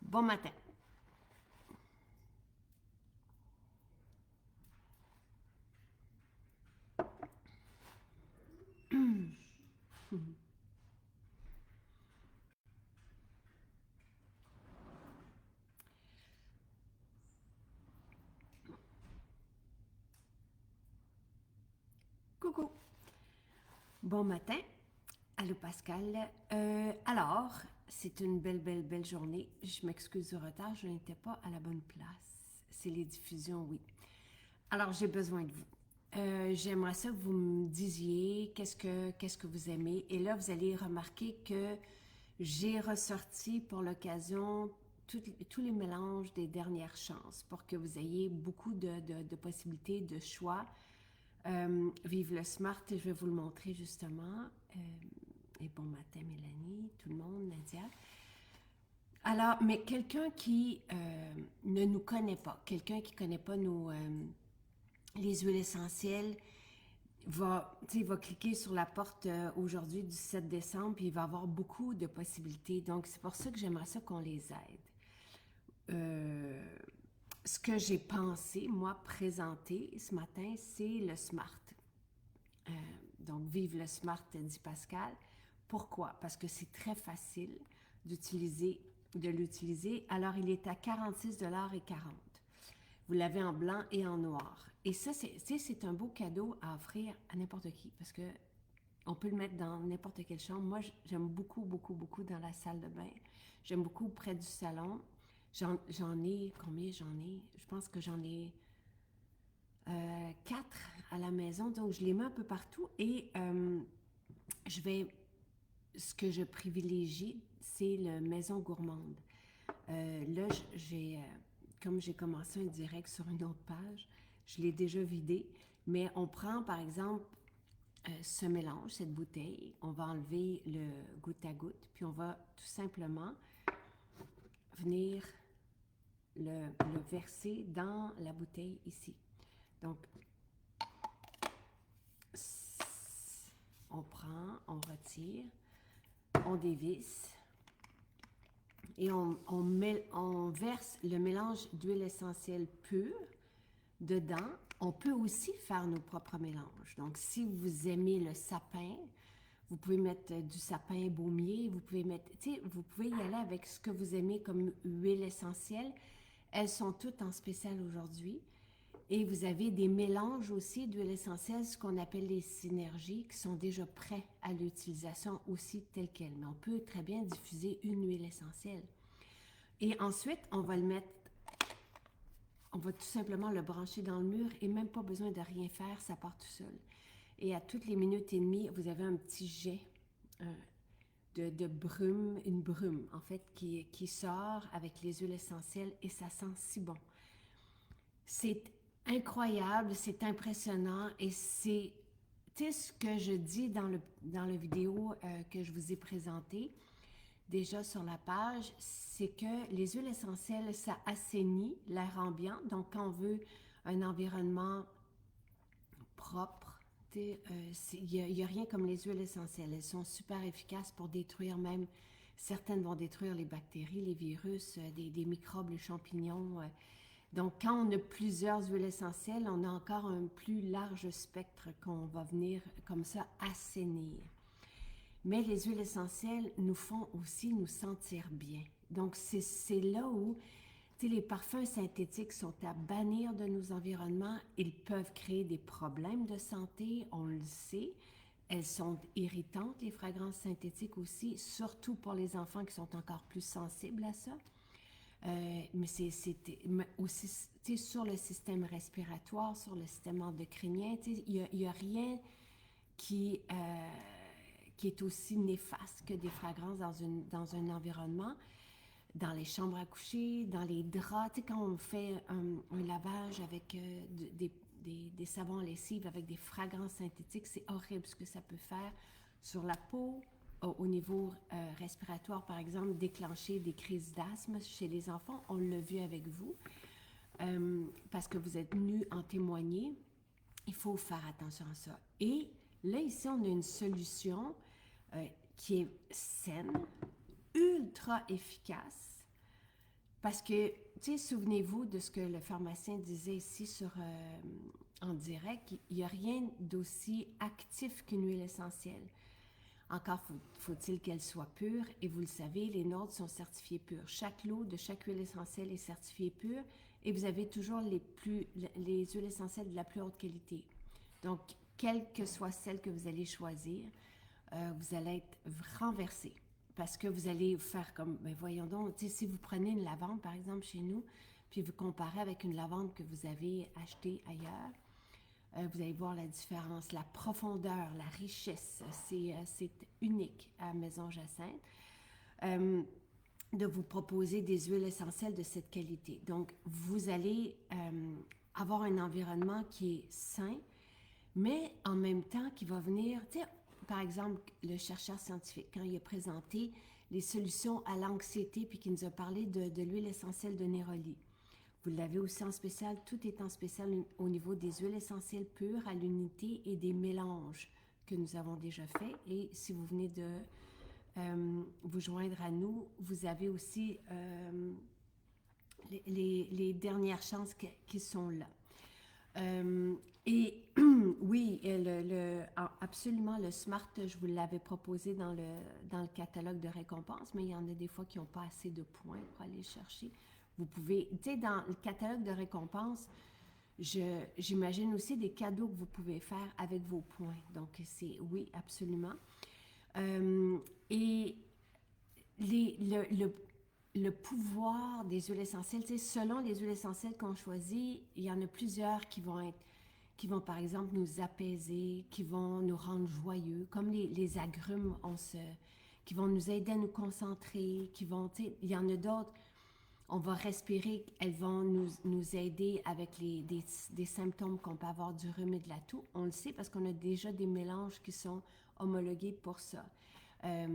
Bon matin. Coucou. Bon matin. Allô Pascal. Alors, c'est une belle journée. Je m'excuse du retard, je n'étais pas à la bonne place. C'est les diffusions, oui. Alors, j'ai besoin de vous. J'aimerais ça que vous me disiez qu'est-ce que vous aimez. Et là, vous allez remarquer que j'ai ressorti pour l'occasion tous les mélanges des dernières chances pour que vous ayez beaucoup de possibilités, de choix. Vive le smart, je vais vous le montrer justement. Et bon matin Mélanie, tout le monde, Nadia. Alors, mais quelqu'un qui ne nous connaît pas, quelqu'un qui ne connaît pas les huiles essentielles, va cliquer sur la porte aujourd'hui du 7 décembre, puis il va avoir beaucoup de possibilités. Donc, c'est pour ça que j'aimerais ça qu'on les aide. Ce que j'ai pensé, moi, présenter ce matin, c'est le SMART. Donc, vive le SMART, dit Pascal. Pourquoi? Parce que c'est très facile de l'utiliser. Alors, il est à 46,40 $. Vous l'avez en blanc et en noir. Et ça, c'est un beau cadeau à offrir à n'importe qui parce que on peut le mettre dans n'importe quelle chambre. Moi, j'aime beaucoup dans la salle de bain. J'aime beaucoup près du salon. J'en ai, combien j'en ai? Je pense que j'en ai 4 à la maison. Donc, je les mets un peu partout et ce que je privilégie, c'est la maison gourmande. Là, comme j'ai commencé un direct sur une autre page, je l'ai déjà vidé, mais on prend par exemple ce mélange, cette bouteille, on va enlever le goutte à goutte, puis on va tout simplement venir le verser dans la bouteille ici. Donc, on prend, on retire, on dévisse et on verse le mélange d'huile essentielle pure dedans. On peut aussi faire nos propres mélanges. Donc, si vous aimez le sapin, vous pouvez mettre du sapin baumier, vous pouvez y aller avec ce que vous aimez comme huile essentielle. Elles sont toutes en spécial aujourd'hui. Et vous avez des mélanges aussi d'huile essentielle, ce qu'on appelle les synergies, qui sont déjà prêts à l'utilisation aussi telle quelle. Mais on peut très bien diffuser une huile essentielle. Et ensuite, on va tout simplement le brancher dans le mur et même pas besoin de rien faire, ça part tout seul. Et à toutes les minutes et demie, vous avez un petit jet de brume, une brume en fait, qui sort avec les huiles essentielles et ça sent si bon. C'est incroyable, c'est impressionnant et c'est ce que je dis dans le vidéo que je vous ai présenté déjà sur la page, c'est que les huiles essentielles, ça assainit l'air ambiant. Donc, quand on veut un environnement propre, il n'y a rien comme les huiles essentielles. Elles sont super efficaces pour détruire même, certaines vont détruire les bactéries, les virus, des microbes, les champignons. Donc, quand on a plusieurs huiles essentielles, on a encore un plus large spectre qu'on va venir comme ça assainir. Mais les huiles essentielles nous font aussi nous sentir bien. Donc, c'est là où les parfums synthétiques sont à bannir de nos environnements. Ils peuvent créer des problèmes de santé, on le sait. Elles sont irritantes, les fragrances synthétiques aussi, surtout pour les enfants qui sont encore plus sensibles à ça. Mais c'est aussi sur le système respiratoire, sur le système endocrinien. Il n'y a rien qui est aussi néfaste que des fragrances dans un environnement, dans les chambres à coucher, dans les draps. Quand on fait un lavage avec des savons à lessive avec des fragrances synthétiques, c'est horrible ce que ça peut faire sur la peau, au niveau respiratoire, par exemple, déclencher des crises d'asthme chez les enfants. On l'a vu avec vous, parce que vous êtes venus en témoigner. Il faut faire attention à ça. Et là, ici, on a une solution qui est saine, ultra efficace, Parce que, tu sais, souvenez-vous de ce que le pharmacien disait ici en direct, il n'y a rien d'aussi actif qu'une huile essentielle. Encore faut-il qu'elle soit pure, et vous le savez, les nôtres sont certifiés purs. Chaque lot de chaque huile essentielle est certifié pur, et vous avez toujours les huiles essentielles de la plus haute qualité. Donc, quelle que soit celle que vous allez choisir, vous allez être renversé. Parce que vous allez faire comme, ben voyons donc, si vous prenez une lavande, par exemple, chez nous, puis vous comparez avec une lavande que vous avez achetée ailleurs, vous allez voir la différence, la profondeur, la richesse. C'est unique à Maison Jacinthe de vous proposer des huiles essentielles de cette qualité. Donc, vous allez avoir un environnement qui est sain, mais en même temps qui va venir, tu sais, par exemple, le chercheur scientifique, quand il a présenté les solutions à l'anxiété, puis qu'il nous a parlé de l'huile essentielle de Néroli. Vous l'avez aussi en spécial, tout est en spécial au niveau des huiles essentielles pures à l'unité et des mélanges que nous avons déjà faits. Et si vous venez de vous joindre à nous, vous avez aussi les dernières chances qui sont là. Et oui, absolument, le SMART, je vous l'avais proposé dans le catalogue de récompenses, mais il y en a des fois qui n'ont pas assez de points pour aller chercher. Vous pouvez, tu sais, dans le catalogue de récompenses, j'imagine aussi des cadeaux que vous pouvez faire avec vos points. Donc, c'est oui, absolument. Et le pouvoir des huiles essentielles, tu sais, selon les huiles essentielles qu'on choisit, il y en a plusieurs qui vont par exemple nous apaiser, qui vont nous rendre joyeux, comme les agrumes, qui vont nous aider à nous concentrer, il y en a d'autres, on va respirer, elles vont nous aider avec des symptômes qu'on peut avoir du rhume et de la toux. On le sait parce qu'on a déjà des mélanges qui sont homologués pour ça. Et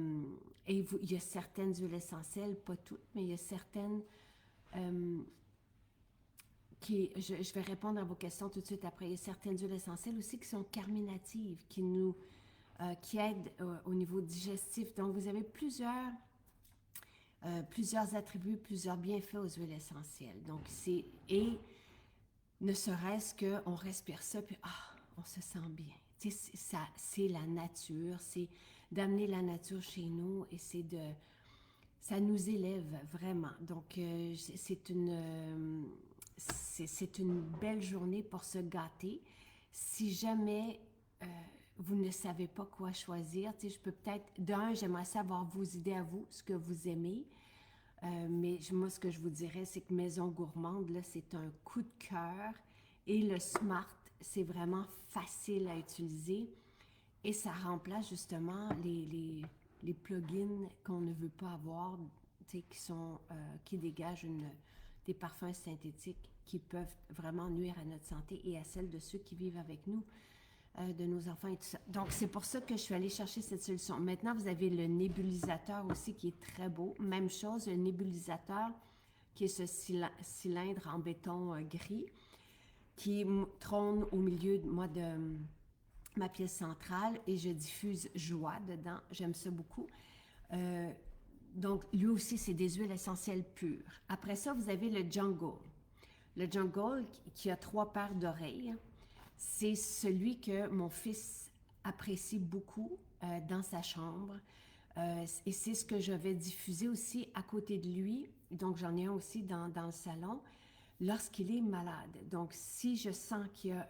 il y a certaines huiles essentielles, pas toutes, mais il y a certaines je vais répondre à vos questions tout de suite après. Il y a certaines huiles essentielles aussi qui sont carminatives, qui aident au niveau digestif. Donc, vous avez plusieurs attributs, plusieurs bienfaits aux huiles essentielles. Donc, et ne serait-ce qu'on respire ça, puis on se sent bien. C'est la nature, c'est d'amener la nature chez nous et ça nous élève vraiment. Donc, c'est une belle journée pour se gâter. Si jamais vous ne savez pas quoi choisir, je peux peut-être, j'aimerais savoir vos idées à vous, ce que vous aimez. Mais moi, ce que je vous dirais, c'est que Maison Gourmande, là, c'est un coup de cœur. Et le Smart, c'est vraiment facile à utiliser. Et ça remplace justement les plugins qu'on ne veut pas avoir, qui dégagent des parfums synthétiques qui peuvent vraiment nuire à notre santé et à celle de ceux qui vivent avec nous, de nos enfants et tout ça. Donc, c'est pour ça que je suis allée chercher cette solution. Maintenant, vous avez le nébulisateur aussi qui est très beau. Même chose, le nébulisateur qui est ce cylindre en béton gris qui trône au milieu de ma pièce centrale et je diffuse joie dedans. J'aime ça beaucoup. Donc, lui aussi, c'est des huiles essentielles pures. Après ça, vous avez le Jungle. Le Jungle qui a 3 paires d'oreilles. C'est celui que mon fils apprécie beaucoup dans sa chambre. Et c'est ce que je vais diffuser aussi à côté de lui. Donc, j'en ai un aussi dans le salon lorsqu'il est malade. Donc, si je sens qu'il y a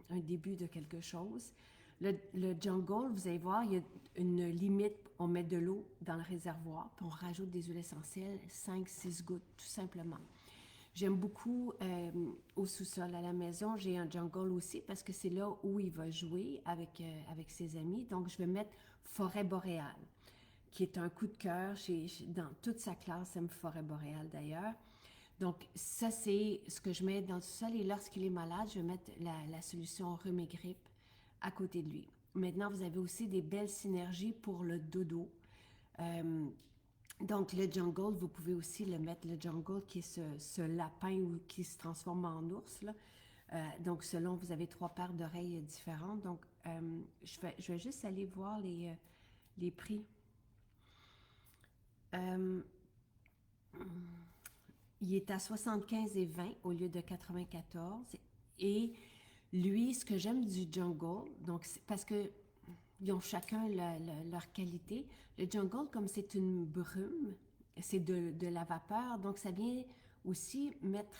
un début de quelque chose, le Jungle, vous allez voir, il y a une limite. On met de l'eau dans le réservoir, puis on rajoute des huiles essentielles, 5-6 gouttes, tout simplement. J'aime beaucoup au sous-sol à la maison, j'ai un Jungle aussi parce que c'est là où il va jouer avec ses amis. Donc, je vais mettre Forêt boréale, qui est un coup de cœur dans toute sa classe, aime Forêt boréale d'ailleurs. Donc, ça, c'est ce que je mets dans le sous-sol. Et lorsqu'il est malade, je vais mettre la solution rhume et grippe à côté de lui. Maintenant, vous avez aussi des belles synergies pour le dodo. Donc, le Jungle, vous pouvez aussi le mettre, le Jungle qui est ce lapin qui se transforme en ours, là. Donc, selon, vous avez 3 paires d'oreilles différentes. Donc, je vais juste aller voir les prix. il est à 75 et 20 au lieu de 94. Et lui, ce que j'aime du jungle, donc parce que ils ont chacun leur qualité. Le jungle, comme c'est une brume, c'est de la vapeur, donc ça vient aussi mettre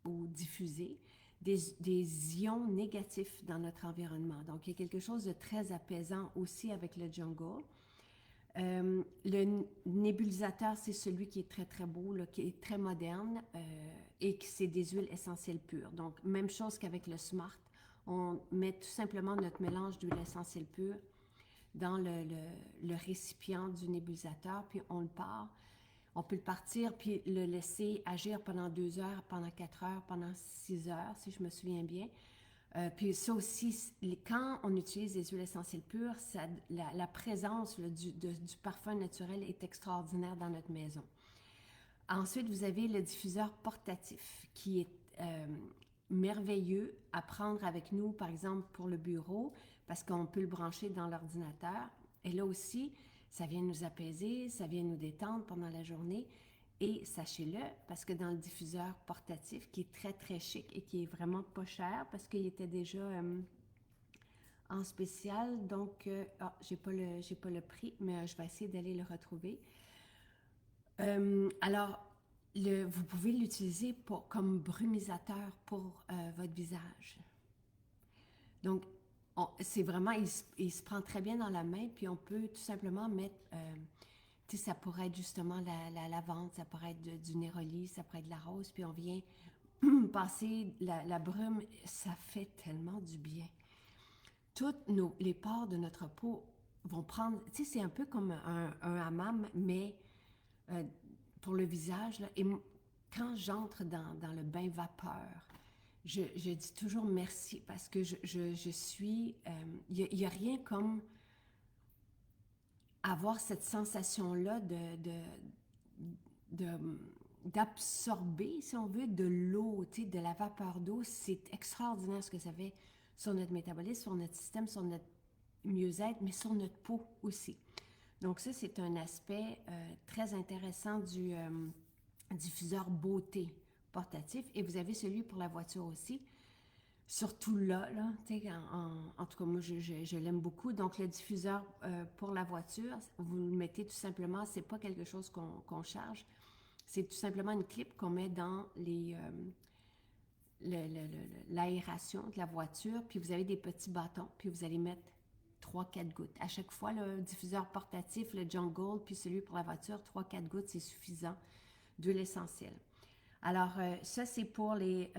ou diffuser des ions négatifs dans notre environnement. Donc, il y a quelque chose de très apaisant aussi avec le jungle. Le nébulisateur, c'est celui qui est très, très beau, là, qui est très moderne et qui c'est des huiles essentielles pures. Donc, même chose qu'avec le Smart, on met tout simplement notre mélange d'huile essentielle pure dans le récipient du nébulisateur, puis on le part. On peut le partir puis le laisser agir pendant 2 heures, pendant 4 heures, pendant 6 heures, si je me souviens bien. Puis ça aussi, quand on utilise les huiles essentielles pures, la présence là, du parfum naturel est extraordinaire dans notre maison. Ensuite, vous avez le diffuseur portatif qui est merveilleux à prendre avec nous, par exemple, pour le bureau, parce qu'on peut le brancher dans l'ordinateur. Et là aussi, ça vient nous apaiser, ça vient nous détendre pendant la journée. Et sachez-le, parce que dans le diffuseur portatif, qui est très, très chic et qui est vraiment pas cher, parce qu'il était déjà en spécial, donc, j'ai pas le prix, mais je vais essayer d'aller le retrouver. Alors, vous pouvez l'utiliser comme brumisateur pour votre visage. Donc, c'est vraiment, il se prend très bien dans la main, puis on peut tout simplement mettre, tu sais, ça pourrait être justement la lavande, ça pourrait être du néroli, ça pourrait être de la rose, puis on vient passer la brume, ça fait tellement du bien. Toutes les pores de notre peau vont prendre, tu sais, c'est un peu comme un hammam, mais pour le visage, là, et quand j'entre dans le bain vapeur, je dis toujours merci parce que je suis... Il n'y a rien comme avoir cette sensation-là d'absorber, si on veut, de l'eau, de la vapeur d'eau. C'est extraordinaire ce que ça fait sur notre métabolisme, sur notre système, sur notre mieux-être, mais sur notre peau aussi. Donc ça, c'est un aspect très intéressant du diffuseur beauté portatif. Et vous avez celui pour la voiture aussi. Surtout là, en tout cas, moi, je l'aime beaucoup. Donc, le diffuseur pour la voiture, vous le mettez tout simplement, c'est pas quelque chose qu'on charge. C'est tout simplement une clip qu'on met dans l'aération de la voiture, puis vous avez des petits bâtons, puis vous allez mettre 3-4 gouttes. À chaque fois, le diffuseur portatif, le jungle, puis celui pour la voiture, 3-4 gouttes, c'est suffisant d'huile essentielle. Alors, ça, c'est pour les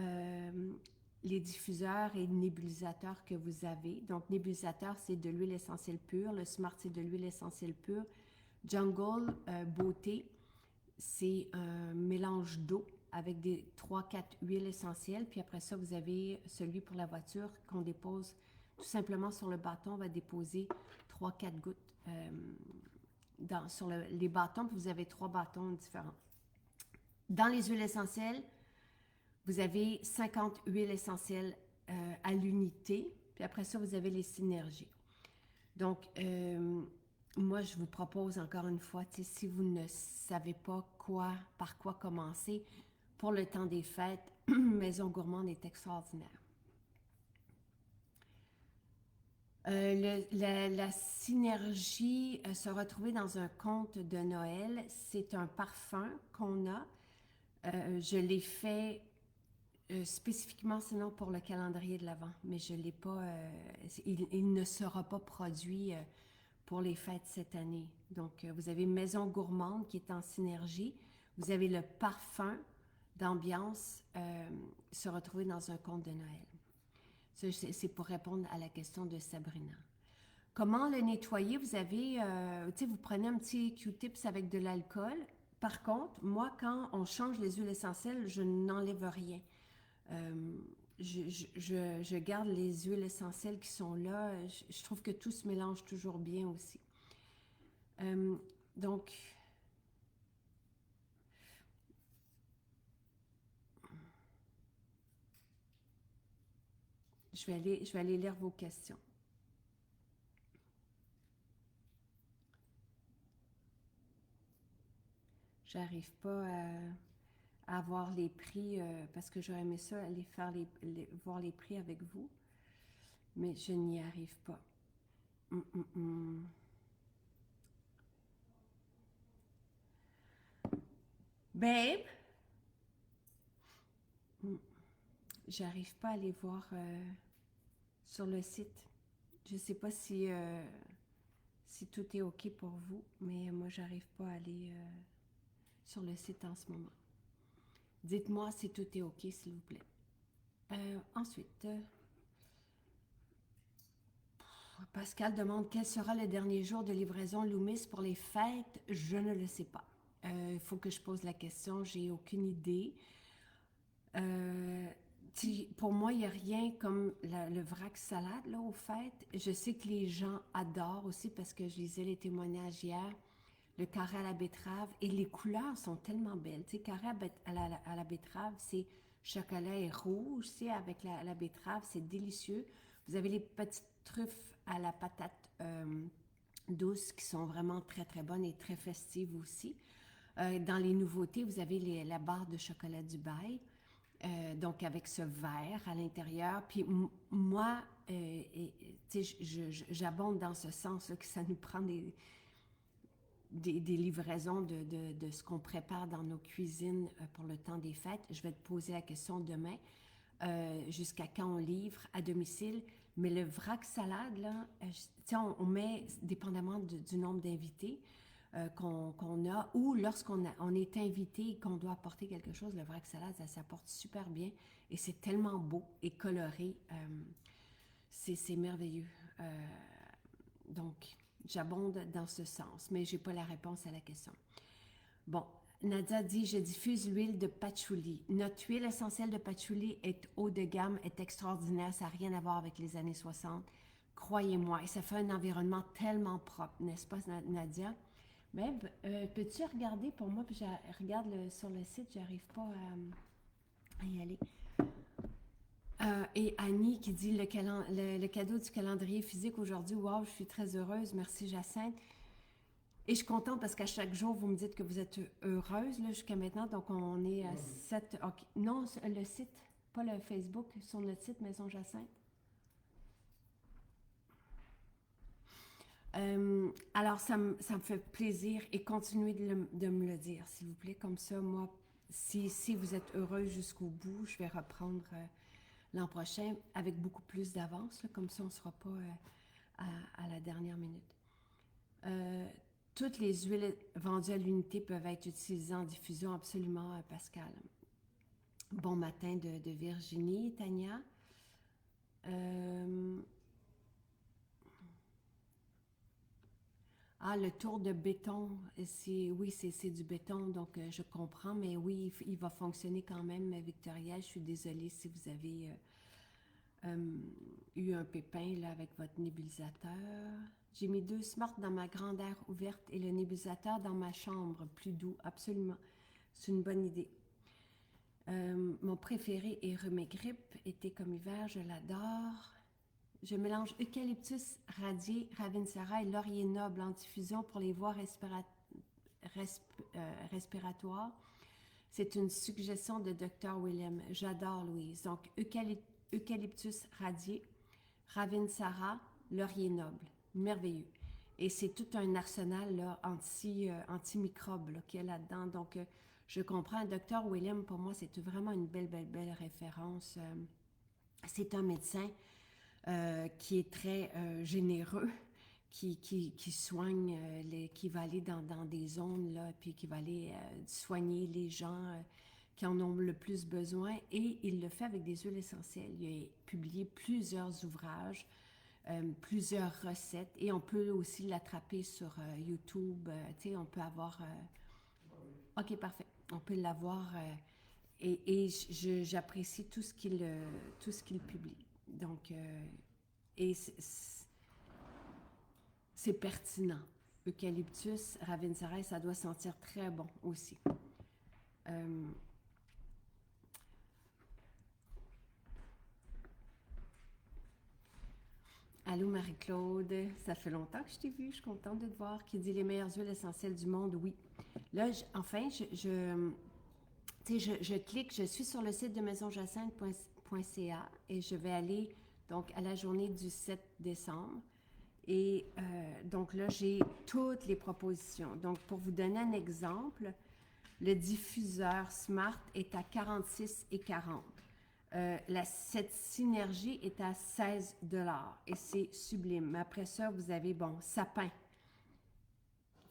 diffuseurs et nébulisateurs que vous avez. Donc, nébulisateur, c'est de l'huile essentielle pure. Le Smart, c'est de l'huile essentielle pure. Jungle Beauté, c'est un mélange d'eau avec des 3-4 huiles essentielles. Puis après ça, vous avez celui pour la voiture qu'on dépose tout simplement sur le bâton. On va déposer 3-4 gouttes sur les bâtons. Puis vous avez 3 bâtons différents. Dans les huiles essentielles, vous avez 50 huiles essentielles à l'unité. Puis après ça, vous avez les synergies. Donc, moi, je vous propose encore une fois, si vous ne savez pas par quoi commencer, pour le temps des fêtes, Maison Gourmande est extraordinaire. La synergie, se retrouver dans un conte de Noël, c'est un parfum qu'on a. Je l'ai fait spécifiquement sinon pour le calendrier de l'Avent, mais je l'ai pas, il ne sera pas produit pour les fêtes cette année. Donc, vous avez Maison Gourmande qui est en synergie. Vous avez le parfum d'ambiance se retrouver dans un conte de Noël. Ça, c'est pour répondre à la question de Sabrina. Comment le nettoyer? Vous avez, tu sais, vous prenez un petit Q-tips avec de l'alcool. Par contre, moi, quand on change les huiles essentielles, je n'enlève rien. Je garde les huiles essentielles qui sont là. Je trouve que tout se mélange toujours bien aussi. Donc, je vais aller lire vos questions. J'arrive pas à voir les prix, parce que j'aurais aimé ça, aller faire voir les prix avec vous, mais je n'y arrive pas. Hum, hum, hum. Babe, hum, j'arrive pas à les voir sur le site. Je sais pas si tout est OK pour vous, mais moi, j'arrive pas à aller sur le site en ce moment. Dites-moi si tout est OK, s'il vous plaît. Ensuite, Pascal demande quel sera le dernier jour de livraison Loomis pour les fêtes. Je ne le sais pas. Il faut que je pose la question, j'ai aucune idée. Euh, pour moi, il n'y a rien comme le vrac salade là, aux fêtes. Je sais que les gens adorent aussi parce que je lisais les témoignages hier. Le carré à la betterave et les couleurs sont tellement belles. Tu sais, carré à la betterave, c'est chocolat et rouge. Tu sais, avec la betterave, c'est délicieux. Vous avez les petites truffes à la patate douce qui sont vraiment très très bonnes et très festives aussi. Dans les nouveautés, vous avez la barre de chocolat Dubaï. Donc avec ce verre à l'intérieur. Puis moi, j'abonde dans ce sens là, que ça nous prend des livraisons de ce qu'on prépare dans nos cuisines pour le temps des fêtes. Je vais te poser la question demain, jusqu'à quand on livre à domicile. Mais le vrac salade, là, on met, dépendamment du nombre d'invités qu'on a, ou on est invité et qu'on doit apporter quelque chose, le vrac salade, ça s'apporte super bien. Et c'est tellement beau et coloré. C'est merveilleux. Donc, j'abonde dans ce sens, mais je n'ai pas la réponse à la question. Bon, Nadia dit, je diffuse l'huile de patchouli. Notre huile essentielle de patchouli est haut de gamme, est extraordinaire, ça n'a rien à voir avec les années 60. Croyez-moi, et ça fait un environnement tellement propre, n'est-ce pas, Nadia? Mais peux-tu regarder pour moi, puis je regarde sur le site, j'arrive pas à y aller. Et Annie qui dit le cadeau du calendrier physique aujourd'hui. Wow, je suis très heureuse. Merci Jacinthe. Et je suis contente parce qu'à chaque jour, vous me dites que vous êtes heureuse là, jusqu'à maintenant. Donc, on est à 7. Okay. Non, le site, pas le Facebook, sur notre site Maison Jacinthe. Alors, ça me fait plaisir et continuez de me le dire, s'il vous plaît. Comme ça, moi, si vous êtes heureuse jusqu'au bout, je vais reprendre l'an prochain avec beaucoup plus d'avance. Comme ça, on ne sera pas à la dernière minute. Toutes les huiles vendues à l'unité peuvent être utilisées en diffusion, absolument, Pascal. Bon matin de Virginie, Tania. Le tour de béton, oui, c'est du béton, donc je comprends, mais oui, il va fonctionner quand même, Victoria. Je suis désolée si vous avez eu un pépin là, avec votre nébulisateur. J'ai mis 2 Smart dans ma grande aire ouverte et le nébulisateur dans ma chambre, plus doux, absolument. C'est une bonne idée. Mon préféré est Rhume et Grippe, été comme hiver, je l'adore. Je mélange eucalyptus radié, Ravinsara et laurier noble en diffusion pour les voies respiratoires. C'est une suggestion de Dr. William. J'adore, Louise. Donc, eucalyptus radié, Ravinsara, laurier noble. Merveilleux. Et c'est tout un arsenal là, antimicrobe qu'il y a là-dedans. Donc, je comprends. Dr. William, pour moi, c'est vraiment une belle référence. C'est un médecin qui est très généreux, qui soigne, qui va aller dans des zones, là, puis qui va aller soigner les gens qui en ont le plus besoin. Et il le fait avec des huiles essentielles. Il a publié plusieurs ouvrages, plusieurs recettes, et on peut aussi l'attraper sur YouTube. Tu sais, on peut avoir... OK, parfait. On peut l'avoir... et j'apprécie tout ce qu'il publie. Donc, et c'est pertinent. Eucalyptus, Ravinsara, ça doit sentir très bon aussi. Allô Marie-Claude, ça fait longtemps que je t'ai vue, je suis contente de te voir. Qui dit les meilleures huiles essentielles du monde, oui. Là, tu Tu sais, je clique, je suis sur le site de maisonjacinthe.ca et je vais aller donc à la journée du 7 décembre. Et donc là, j'ai toutes les propositions. Donc, pour vous donner un exemple, le diffuseur Smart est à 46,40. Cette synergie est à 16 et c'est sublime. Mais après ça, vous avez, bon, sapin.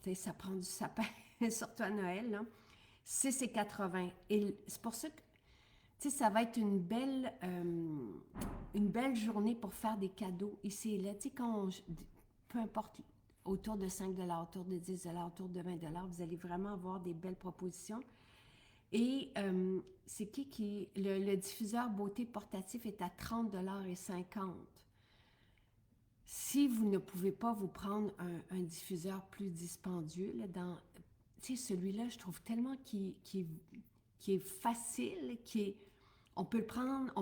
Tu sais, ça prend du sapin, surtout à Noël, là. 6,80. Et c'est pour ça que, tu sais, ça va être une belle journée pour faire des cadeaux ici et là. Tu sais, peu importe, autour de 5 autour de 10 autour de 20 vous allez vraiment avoir des belles propositions. Et c'est le diffuseur beauté portatif est à 30,50 $. Si vous ne pouvez pas vous prendre un diffuseur plus dispendieux, là, tu sais, celui-là, je trouve tellement qui est facile, on peut le prendre,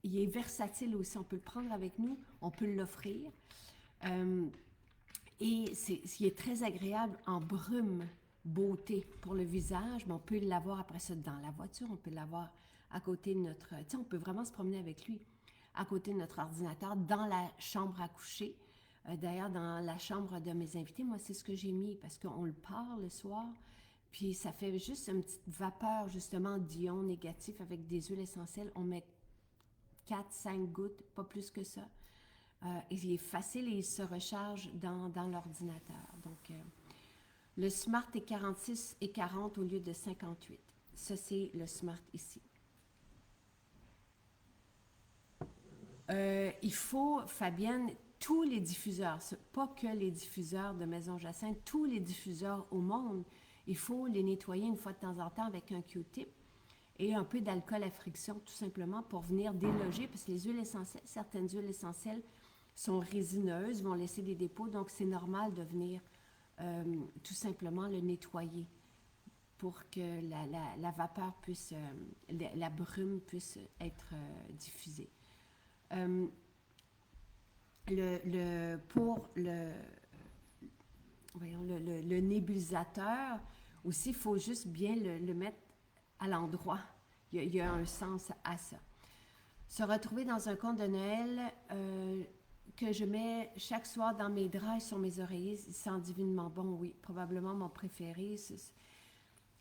il est versatile aussi, on peut le prendre avec nous, on peut l'offrir. Et il est très agréable en brume beauté pour le visage, mais on peut l'avoir après ça dans la voiture, on peut l'avoir à côté de notre... Tu sais, on peut vraiment se promener avec lui à côté de notre ordinateur, dans la chambre à coucher. D'ailleurs, dans la chambre de mes invités, moi, c'est ce que j'ai mis parce qu'on le part le soir, puis ça fait juste une petite vapeur, justement, d'ions négatifs avec des huiles essentielles. On met 4-5 gouttes, pas plus que ça. Il est facile et il se recharge dans l'ordinateur. Donc, le Smart est 46,40 au lieu de 58. Ça, c'est le Smart ici. Il faut, Fabienne, tous les diffuseurs, pas que les diffuseurs de Maison Jacinthe, tous les diffuseurs au monde, il faut les nettoyer une fois de temps en temps avec un Q-tip et un peu d'alcool à friction, tout simplement, pour venir déloger, parce que les huiles essentielles, certaines huiles essentielles sont résineuses, vont laisser des dépôts, donc c'est normal de venir tout simplement le nettoyer pour que la vapeur puisse, la brume puisse être diffusée. Pour le nébulisateur, aussi, il faut juste bien le mettre à l'endroit. Il y a un sens à ça. Se retrouver dans un conte de Noël que je mets chaque soir dans mes draps et sur mes oreillers, il sent divinement bon, oui. Probablement mon préféré.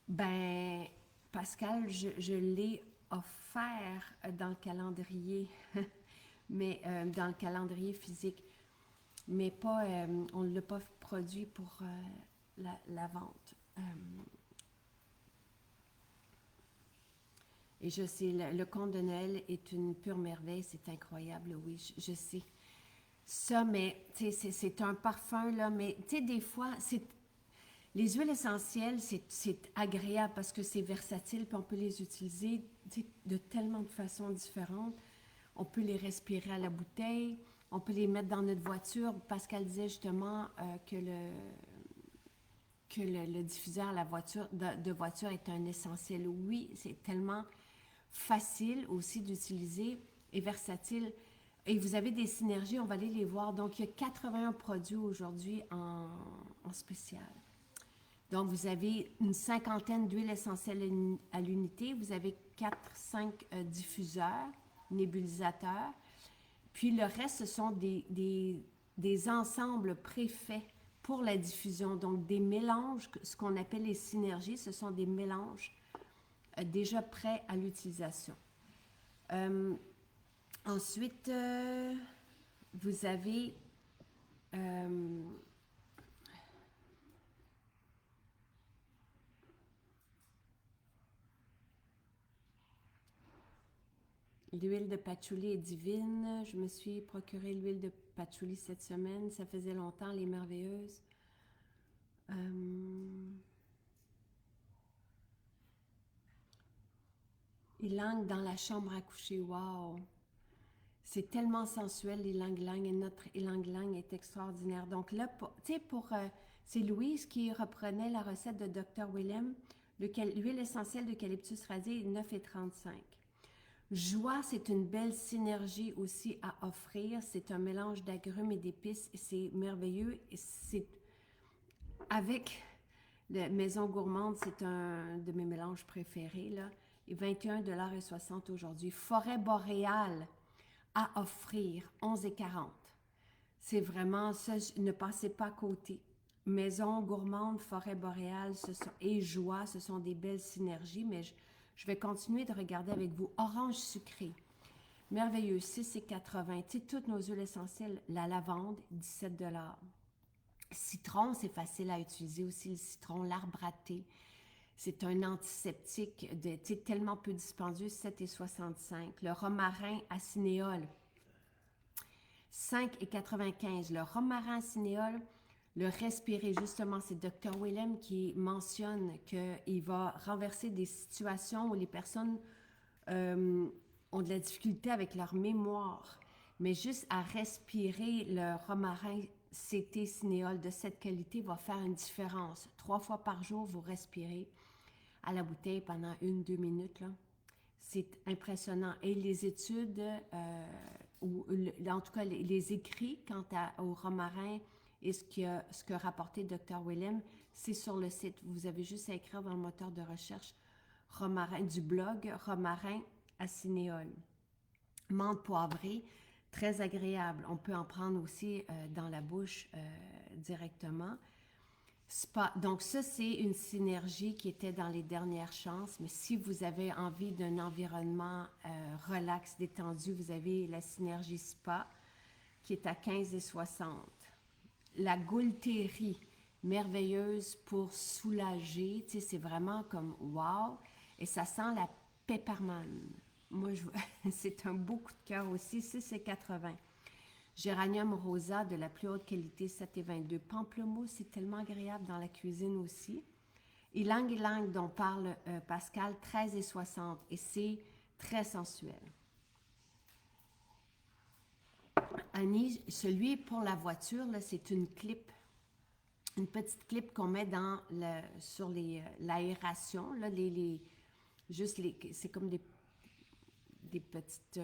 Ben, Pascal, je l'ai offert dans le calendrier, mais dans le calendrier physique, mais pas, on ne l'a pas produit pour la vente. Et je sais, le conte de Noël est une pure merveille, c'est incroyable, oui, je sais. Ça, mais, tu sais, c'est un parfum, là, mais, tu sais, des fois, les huiles essentielles, c'est agréable parce que c'est versatile, puis on peut les utiliser de tellement de façons différentes. On peut les respirer à la bouteille, on peut les mettre dans notre voiture. Pascal disait justement que le diffuseur de voiture est un essentiel. Oui, c'est tellement facile aussi d'utiliser et versatile. Et vous avez des synergies, on va aller les voir. Donc, il y a 81 produits aujourd'hui en spécial. Donc, vous avez une cinquantaine d'huiles essentielles à l'unité. Vous avez 4-5 diffuseurs, nébulisateurs. Puis le reste, ce sont des ensembles préfaits pour la diffusion. Donc, des mélanges, ce qu'on appelle les synergies, ce sont des mélanges déjà prêts à l'utilisation. Ensuite, vous avez l'huile de patchouli est divine. Je me suis procuré l'huile de patchouli cette semaine. Ça faisait longtemps, elle est merveilleuse. Ylang dans la chambre à coucher, wow! C'est tellement sensuel, l'ylang-ylang, et notre ylang-ylang est extraordinaire. Donc là, tu sais, c'est Louise qui reprenait la recette de Dr. Willem. L'huile essentielle d'eucalyptus radié est 9,35. Joie, c'est une belle synergie aussi à offrir. C'est un mélange d'agrumes et d'épices. C'est merveilleux. Et c'est avec la Maison Gourmande, c'est un de mes mélanges préférés, là. et 21,60 $ aujourd'hui. Forêt boréale à offrir, 11,40 $. C'est vraiment ça, ne passez pas à côté. Maison gourmande, forêt boréale et joie, ce sont des belles synergies, mais je vais continuer de regarder avec vous. Orange sucré, merveilleux, 6,80 $. Tu sais, toutes nos huiles essentielles, la lavande, 17 $. Citron, c'est facile à utiliser aussi, le citron, l'arbre à thé. C'est un antiseptique tellement peu dispendieux, 7,65 $. Le romarin à cinéole, 5,95 $. Le romarin à cinéole, le respirer, justement, c'est Dr. Willem qui mentionne qu'il va renverser des situations où les personnes ont de la difficulté avec leur mémoire. Mais juste à respirer le romarin CT cinéole de cette qualité va faire une différence. 3 fois par jour, vous respirez à la bouteille pendant 1-2 minutes. C'est impressionnant. Et les études, en tout cas les écrits quant au romarin et ce que rapporté Dr. Willem, c'est sur le site. Vous avez juste à écrire dans le moteur de recherche romarin du blog romarin à cinéole. Menthe poivrée, très agréable. On peut en prendre aussi dans la bouche directement. Spa. Donc ça, c'est une synergie qui était dans les dernières chances, mais si vous avez envie d'un environnement relax, détendu, vous avez la synergie spa qui est à 15,60 $. La Goulterie, merveilleuse pour soulager, tu sais, c'est vraiment comme wow, et ça sent la peppermint. Moi, c'est un beau coup de cœur aussi, 6,80 $. Géranium rosa de la plus haute qualité, 7,22 $. Pamplemousse, c'est tellement agréable dans la cuisine aussi. Ylang ylang dont parle Pascal, 13,60 $. Et c'est très sensuel. Annie, celui pour la voiture, c'est une clip. Une petite clip qu'on met sur l'aération. C'est comme des petites...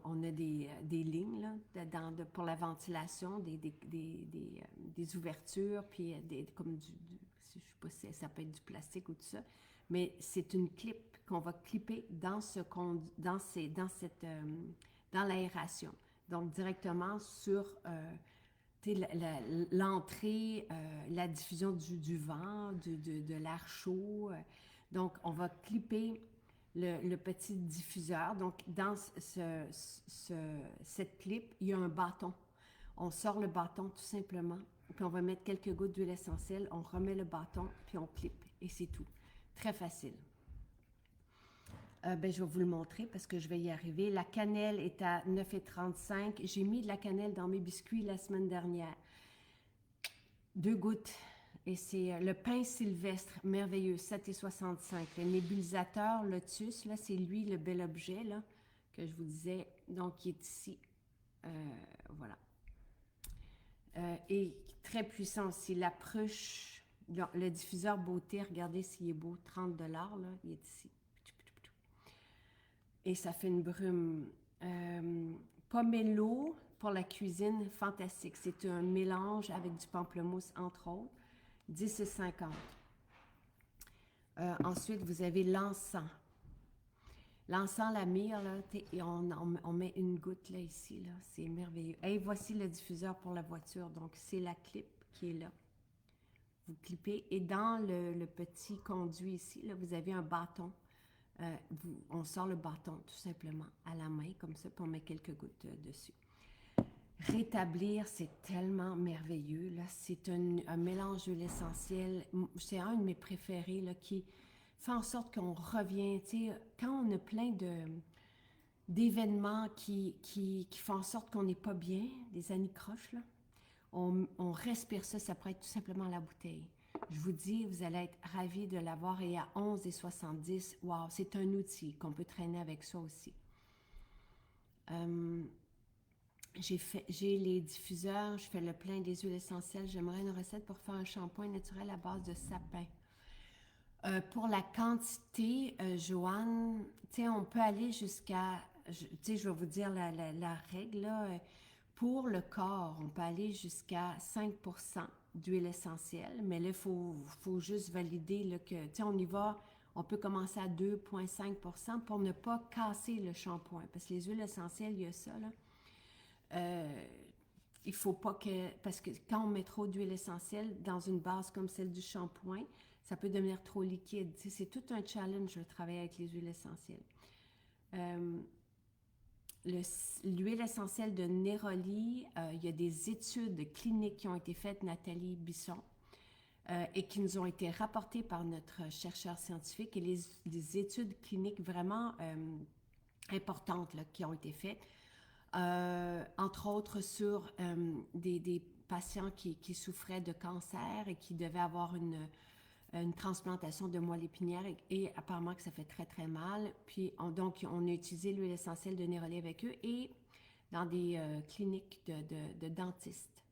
on a des lignes là, pour la ventilation, des ouvertures, puis comme je ne sais pas si ça peut être du plastique ou tout ça, mais c'est une clip qu'on va clipper dans l'aération. Donc, directement sur l'entrée, la diffusion du vent, de l'air chaud. Donc, on va clipper le petit diffuseur. Donc, dans cette clip, il y a un bâton. On sort le bâton tout simplement, puis on va mettre quelques gouttes d'huile essentielle, on remet le bâton, puis on clip, et c'est tout. Très facile. Je vais vous le montrer parce que je vais y arriver. La cannelle est à 9,35 $. J'ai mis de la cannelle dans mes biscuits la semaine dernière. 2 gouttes. Et c'est le pain sylvestre, merveilleux, 7,65 $. Le nébulisateur Lotus, là, c'est lui le bel objet là, que je vous disais. Donc, il est ici. Voilà. Et très puissant aussi. La pruche, le diffuseur beauté, regardez s'il est beau, 30 $, là, il est ici. Et ça fait une brume. Pomelo pour la cuisine, fantastique. C'est un mélange avec du pamplemousse, entre autres. 10,50 $. Ensuite, vous avez l'encens. L'encens, la myrrhe, là, et on met une goutte là, ici. Là, c'est merveilleux. Et voici le diffuseur pour la voiture. Donc, c'est la clip qui est là. Vous clipez. Et dans le petit conduit ici, là, vous avez un bâton. On sort le bâton tout simplement à la main, comme ça, puis on met quelques gouttes dessus. Rétablir, c'est tellement merveilleux. Là. C'est un mélange d'huile essentielle. C'est un de mes préférés là, qui fait en sorte qu'on revient. Quand on a plein d'événements qui font en sorte qu'on n'est pas bien, des anicroches, là, on respire ça, ça pourrait être tout simplement la bouteille. Je vous dis, vous allez être ravis de l'avoir et à 11,70 $. Wow, c'est un outil qu'on peut traîner avec ça aussi. J'ai les diffuseurs, je fais le plein des huiles essentielles. J'aimerais une recette pour faire un shampoing naturel à base de sapin. Pour la quantité, Joanne, on peut aller jusqu'à, je vais vous dire la règle, là, pour le corps, on peut aller jusqu'à 5% d'huile essentielle, mais là, il faut juste valider là, que, tu sais, on y va, on peut commencer à 2,5% pour ne pas casser le shampoing, parce que les huiles essentielles, il y a ça, là. Il faut pas que, parce que quand on met trop d'huile essentielle dans une base comme celle du shampoing, ça peut devenir trop liquide. Tu sais, c'est tout un challenge de travailler avec les huiles essentielles. L'huile essentielle de Néroli, il y a des études cliniques qui ont été faites, Nathalie Bisson, et qui nous ont été rapportées par notre chercheur scientifique, et les études cliniques vraiment importantes là, qui ont été faites, entre autres sur des patients qui souffraient de cancer et qui devaient avoir une transplantation de moelle épinière et apparemment que ça fait très très mal. Puis donc on a utilisé l'huile essentielle de Néroli avec eux et dans des cliniques de dentistes.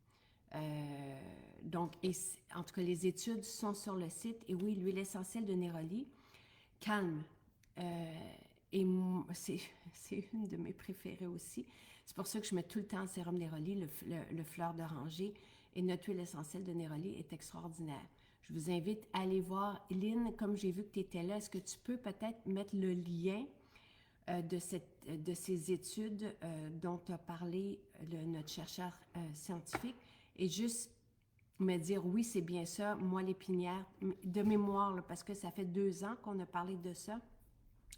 Donc, en tout cas, les études sont sur le site. Et oui, l'huile essentielle de Néroli calme. Et c'est une de mes préférées aussi. C'est pour ça que je mets tout le temps le sérum Néroli, le fleur d'oranger. Et notre huile essentielle de Néroli est extraordinaire. Je vous invite à aller voir. Lynn, comme j'ai vu que tu étais là, est-ce que tu peux peut-être mettre le lien de ces études dont a parlé notre chercheur scientifique et juste me dire oui, c'est bien ça, moelle épinière, de mémoire, là, parce que ça fait 2 ans qu'on a parlé de ça,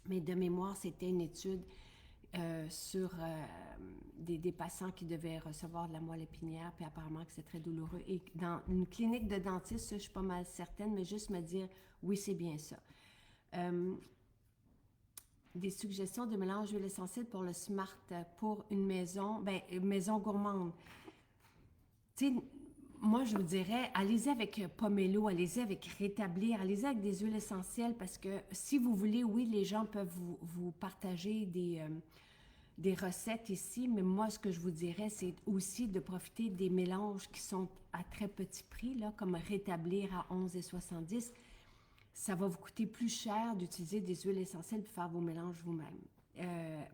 mais de mémoire, c'était une étude sur des patients qui devaient recevoir de la moelle épinière, puis apparemment que c'est très douloureux. Et dans une clinique de dentiste, ça, je suis pas mal certaine, mais juste me dire oui, c'est bien ça. Des suggestions de mélange d'huile essentielle pour le smart, pour une maison, maison gourmande. Tu sais, moi, je vous dirais, allez-y avec Pomelo, allez-y avec Rétablir, allez-y avec des huiles essentielles parce que si vous voulez, oui, les gens peuvent vous partager des recettes ici, mais moi, ce que je vous dirais, c'est aussi de profiter des mélanges qui sont à très petit prix, là, comme Rétablir à 11,70. Ça va vous coûter plus cher d'utiliser des huiles essentielles pour faire vos mélanges vous-même.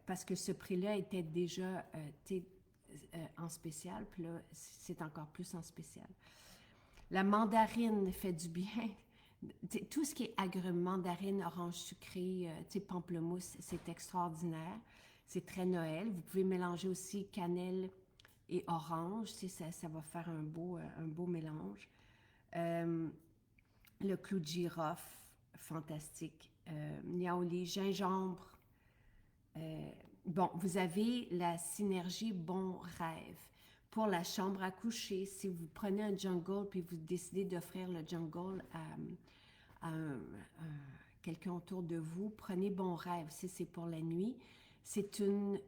Parce que ce prix-là était déjà en spécial, puis là, c'est encore plus en spécial. La mandarine fait du bien. Tout ce qui est agrumes, mandarine, orange sucrée, pamplemousse, c'est extraordinaire. C'est très Noël. Vous pouvez mélanger aussi cannelle et orange. Ça va faire un beau mélange. Le clou de girofle, fantastique. Niaouli, gingembre. Bon, vous avez la synergie Bon Rêve. Pour la chambre à coucher, si vous prenez un jungle puis vous décidez d'offrir le jungle à quelqu'un autour de vous, prenez Bon Rêve. Si c'est pour la nuit, c'est une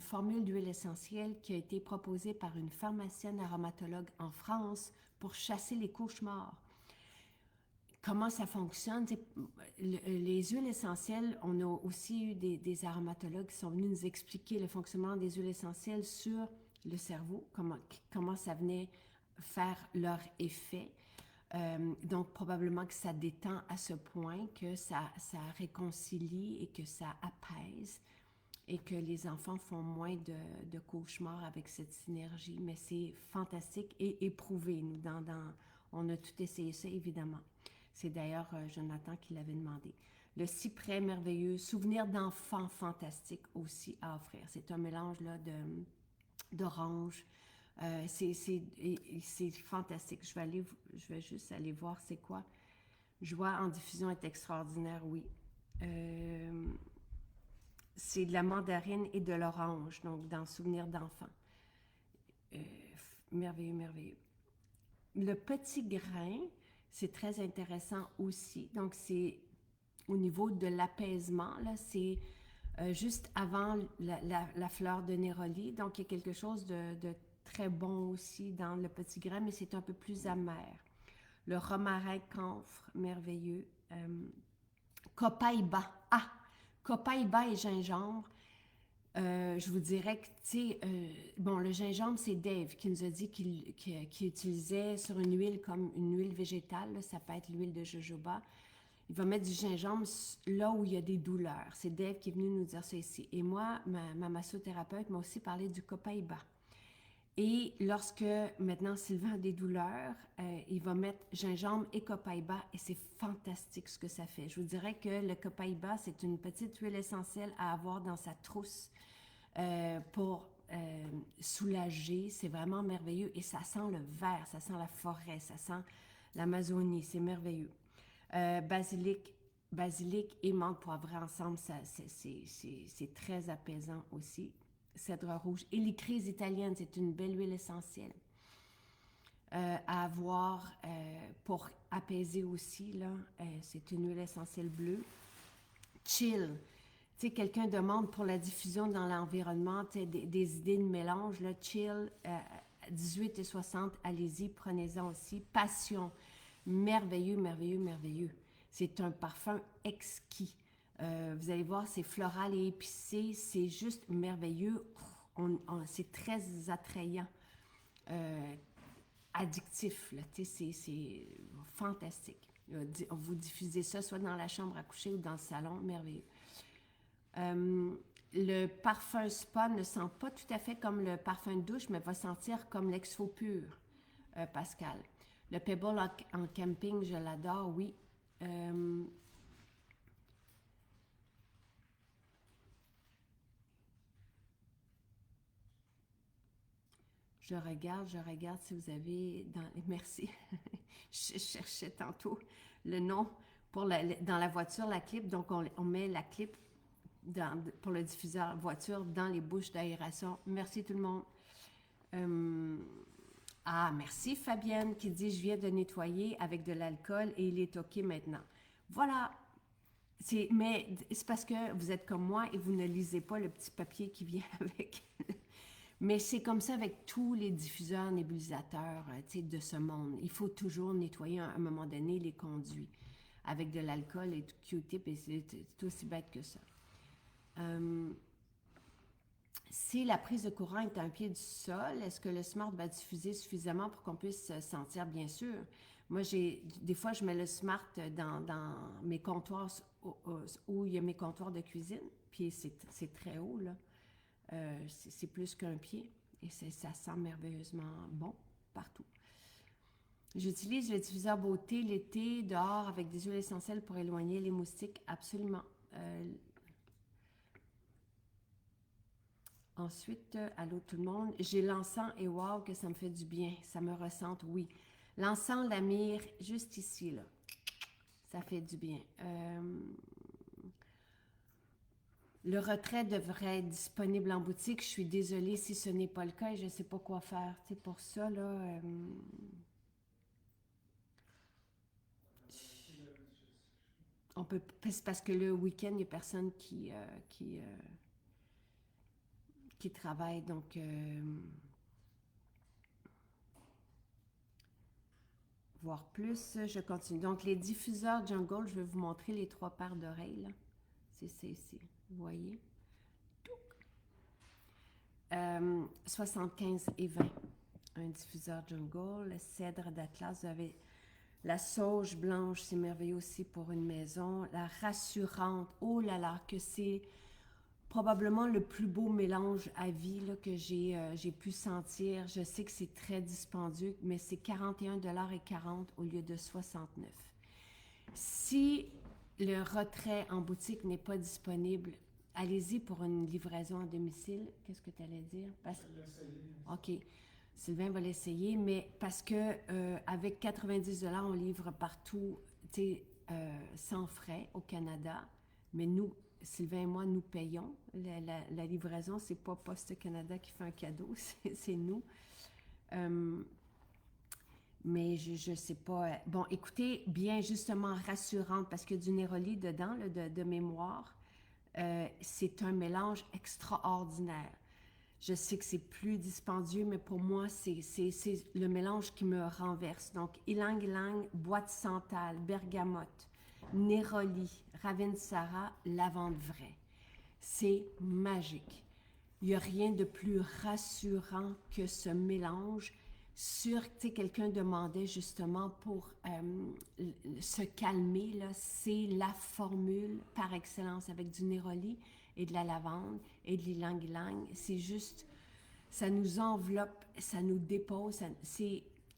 formule d'huile essentielle qui a été proposée par une pharmacienne aromatologue en France pour chasser les cauchemars. Comment ça fonctionne? Les huiles essentielles, on a aussi eu des aromatologues qui sont venus nous expliquer le fonctionnement des huiles essentielles sur le cerveau, comment ça venait faire leur effet. Donc, probablement que ça détend à ce point que ça réconcilie et que ça apaise et que les enfants font moins de cauchemars avec cette synergie. Mais c'est fantastique et éprouvé. Nous, on a tout essayé ça, évidemment. C'est d'ailleurs Jonathan qui l'avait demandé. Le cyprès merveilleux, souvenir d'enfant fantastique aussi à offrir. C'est un mélange là, d'orange. C'est fantastique. Je vais juste aller voir c'est quoi. Joie en diffusion est extraordinaire, oui. C'est de la mandarine et de l'orange, donc dans souvenir d'enfant. Merveilleux, merveilleux. Le petit grain, c'est très intéressant aussi. Donc, c'est au niveau de l'apaisement, là, c'est juste avant la fleur de Néroli. Donc, il y a quelque chose de très bon aussi dans le petit grain, mais c'est un peu plus amer. Le romarin camphre, merveilleux. Copaïba. Ah! Copaïba et gingembre. Je vous dirais que, tu sais, bon, le gingembre, c'est Dave qui nous a dit qu'il utilisait sur une huile comme une huile végétale, là, ça peut être l'huile de jojoba. Il va mettre du gingembre là où il y a des douleurs. C'est Dave qui est venu nous dire ça ici. Et moi, ma massothérapeute m'a aussi parlé du copaïba. Et lorsque maintenant Sylvain a des douleurs, il va mettre gingembre et copaïba et c'est fantastique ce que ça fait. Je vous dirais que le copaïba, c'est une petite huile essentielle à avoir dans sa trousse pour soulager. C'est vraiment merveilleux et ça sent le vert, ça sent la forêt, ça sent l'Amazonie, c'est merveilleux. Basilic et menthe poivrée ensemble, c'est très apaisant aussi. Cèdre rouge. Et l'icrise italienne, c'est une belle huile essentielle à avoir pour apaiser aussi. Là, c'est une huile essentielle bleue. Chill. Tu sais, quelqu'un demande pour la diffusion dans l'environnement des idées de mélange. Là, chill, 18 et 60, allez-y, prenez-en aussi. Passion. Merveilleux, merveilleux, merveilleux. C'est un parfum exquis. Vous allez voir, c'est floral et épicé. C'est juste merveilleux. C'est très attrayant. Addictif, là. C'est fantastique. Vous diffusez ça soit dans la chambre à coucher ou dans le salon. Merveilleux. Le parfum spa ne sent pas tout à fait comme le parfum de douche, mais va sentir comme l'exfo pur, Pascal. Le Pebble en camping, je l'adore, oui. Je regarde si vous avez dans... Merci. Je cherchais tantôt le nom pour dans la voiture, la clip. Donc, on met la clip pour le diffuseur voiture dans les bouches d'aération. Merci tout le monde. Merci Fabienne qui dit « Je viens de nettoyer avec de l'alcool et il est OK maintenant. » Voilà. Mais c'est parce que vous êtes comme moi et vous ne lisez pas le petit papier qui vient avec. Mais c'est comme ça avec tous les diffuseurs nébulisateurs de ce monde. Il faut toujours nettoyer à un moment donné les conduits avec de l'alcool et du Q-tip et c'est aussi bête que ça. Si la prise de courant est à un pied du sol, est-ce que le smart va diffuser suffisamment pour qu'on puisse sentir? Bien sûr. Moi, des fois, je mets le smart dans mes comptoirs où il y a mes comptoirs de cuisine, puis c'est très haut, là. C'est plus qu'un pied et ça sent merveilleusement bon partout. J'utilise le diffuseur beauté l'été dehors avec des huiles essentielles pour éloigner les moustiques, absolument. Ensuite, allô tout le monde, j'ai l'encens et wow que ça me fait du bien, ça me ressente, oui. L'encens, la myrrhe, juste ici, là, ça fait du bien. Le retrait devrait être disponible en boutique. Je suis désolée si ce n'est pas le cas et je ne sais pas quoi faire. Tu sais, pour ça, là... on peut... C'est parce que le week-end, il n'y a personne qui travaille. Donc, voir plus, je continue. Donc, les diffuseurs Jungle, je vais vous montrer les 3 paires d'oreilles, là. C'est ici. Vous voyez? 75 et 20. Un diffuseur Jungle, le cèdre d'Atlas, vous avez la sauge blanche, c'est merveilleux aussi pour une maison. La rassurante, oh là là, que c'est probablement le plus beau mélange à vie là, que j'ai pu sentir. Je sais que c'est très dispendieux, mais c'est 41,40 $ au lieu de 69. Si le retrait en boutique n'est pas disponible, allez-y pour une livraison à domicile. Qu'est-ce que tu allais dire? OK. Sylvain va l'essayer, mais parce que avec 90 $ on livre partout, sans frais au Canada. Mais nous, Sylvain et moi, nous payons la livraison. C'est pas Poste Canada qui fait un cadeau, c'est nous. Mais je ne sais pas. Bon, écoutez, bien justement rassurante parce qu'il y a du néroli dedans, là, de mémoire. C'est un mélange extraordinaire. Je sais que c'est plus dispendieux, mais pour moi, c'est le mélange qui me renverse. Donc, ylang-ylang, bois de santal, bergamote, néroli, ravensara, lavande vraie. C'est magique. Il n'y a rien de plus rassurant que ce mélange. Quelqu'un demandait justement pour se calmer, là, c'est la formule par excellence avec du néroli et de la lavande et de l'ylang-ylang. C'est juste, Ça nous enveloppe, ça nous dépose.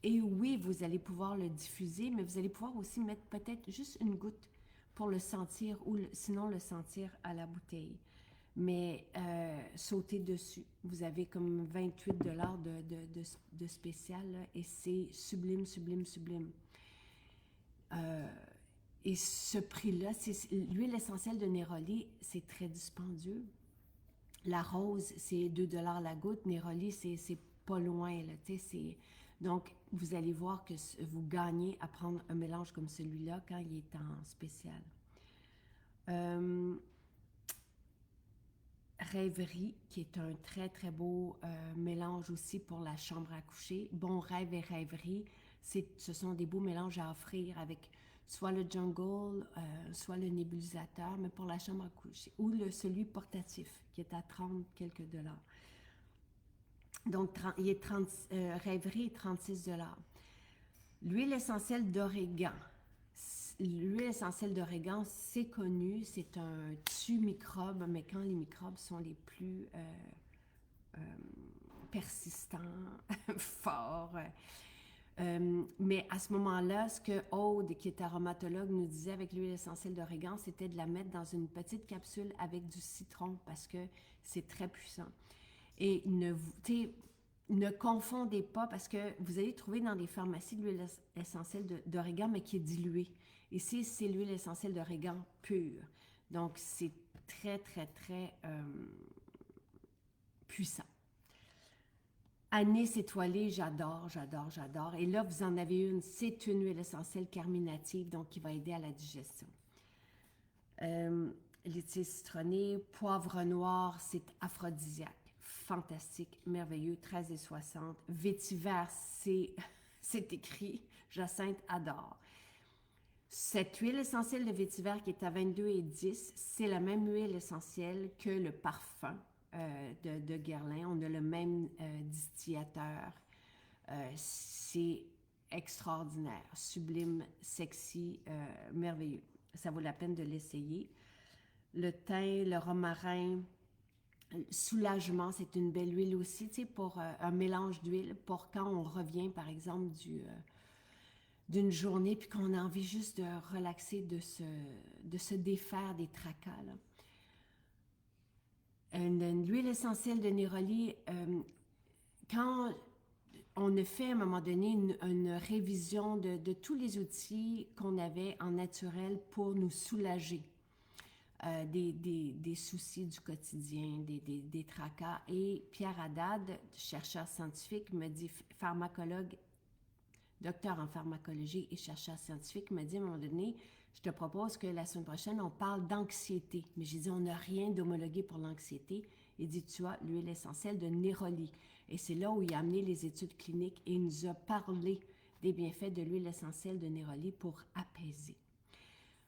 Et oui, vous allez pouvoir le diffuser, mais vous allez pouvoir aussi mettre peut-être juste une goutte pour le sentir ou sinon le sentir à la bouteille. Mais sautez dessus. Vous avez comme 28 $ de spécial là, et c'est sublime, sublime, sublime. Et ce prix-là, l'huile essentielle de Néroli, c'est très dispendieux. La rose, c'est 2 $ la goutte. Néroli, c'est pas loin. Là, donc, vous allez voir que vous gagnez à prendre un mélange comme celui-là quand il est en spécial. Rêverie, qui est un très, très beau mélange aussi pour la chambre à coucher. Bon rêve et rêverie, ce sont des beaux mélanges à offrir avec soit le jungle, soit le nébulisateur, mais pour la chambre à coucher, ou celui portatif, qui est à 30 quelques dollars. Donc, rêverie est 36 $. L'huile essentielle d'origan. L'huile essentielle d'origan, c'est connu, c'est un tue-microbe, mais quand les microbes sont les plus persistants, forts. Mais à ce moment-là, ce que Aude, qui est aromatologue, nous disait avec l'huile essentielle d'origan, c'était de la mettre dans une petite capsule avec du citron parce que c'est très puissant. Et ne confondez pas parce que vous allez trouver dans des pharmacies de l'huile essentielle d'origan, mais qui est diluée. Ici, c'est l'huile essentielle d'origan pure. Donc, c'est très, très, très puissant. Anis étoilé, j'adore, j'adore, j'adore. Et là, vous en avez une, c'est une huile essentielle carminative, donc qui va aider à la digestion. Litchi citronné, poivre noir, c'est aphrodisiaque. Fantastique, merveilleux, 13,60 $. Vétiver, c'est écrit, Jacinthe adore. Cette huile essentielle de vétiver qui est à 22,10 $, c'est la même huile essentielle que le parfum de Guerlain. On a le même distillateur. C'est extraordinaire, sublime, sexy, merveilleux. Ça vaut la peine de l'essayer. Le thym, le romarin, soulagement, c'est une belle huile aussi, tu sais, pour un mélange d'huile, pour quand on revient, par exemple, d'une journée, puis qu'on a envie juste de relaxer, de se défaire des tracas, là. L'huile essentielle de Néroli, quand on a fait à un moment donné une révision de tous les outils qu'on avait en naturel pour nous soulager des soucis du quotidien, des tracas. Et Pierre Haddad, chercheur scientifique, me dit, pharmacologue, docteur en pharmacologie et chercheur scientifique, me dit à un moment donné, je te propose que la semaine prochaine, on parle d'anxiété. Mais j'ai dit, on n'a rien d'homologué pour l'anxiété. Il dit, tu as l'huile essentielle de Néroli. Et c'est là où il a amené les études cliniques et il nous a parlé des bienfaits de l'huile essentielle de Néroli pour apaiser.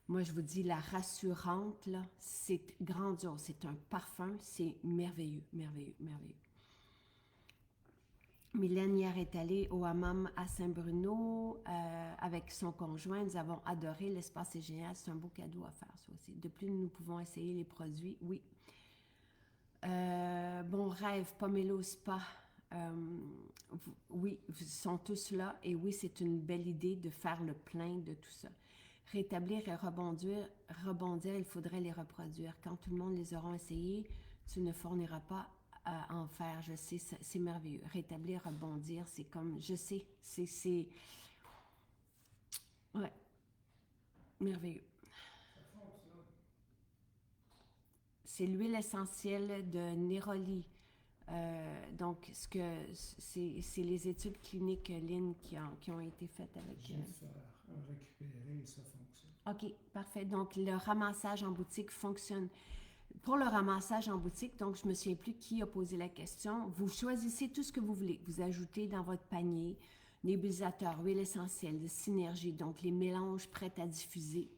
Moi, je vous dis, la rassurante, là, c'est grandiose. C'est un parfum, c'est merveilleux, merveilleux, merveilleux. Mylène hier est allée au hammam à Saint-Bruno avec son conjoint. Nous avons adoré. L'espace est génial. C'est un beau cadeau à faire, ça aussi. De plus, nous pouvons essayer les produits. Oui. Bon rêve, Pomelo Spa. Oui, ils sont tous là. Et oui, c'est une belle idée de faire le plein de tout ça. Rétablir et rebondir, il faudrait les reproduire. Quand tout le monde les aura essayés, tu ne fourniras pas à en faire. Je sais, c'est merveilleux. Rétablir, rebondir, c'est comme, je sais, c'est... Ouais, merveilleux. C'est l'huile essentielle de Néroli. Donc, c'est les études cliniques, Lynn, qui ont été faites avec... Je viens de faire récupérer et ça fonctionne. OK, parfait. Donc, le ramassage en boutique fonctionne. Pour le ramassage en boutique, donc je ne me souviens plus qui a posé la question, vous choisissez tout ce que vous voulez. Vous ajoutez dans votre panier nébulisateur, huile essentielle, synergie, donc les mélanges prêts à diffuser.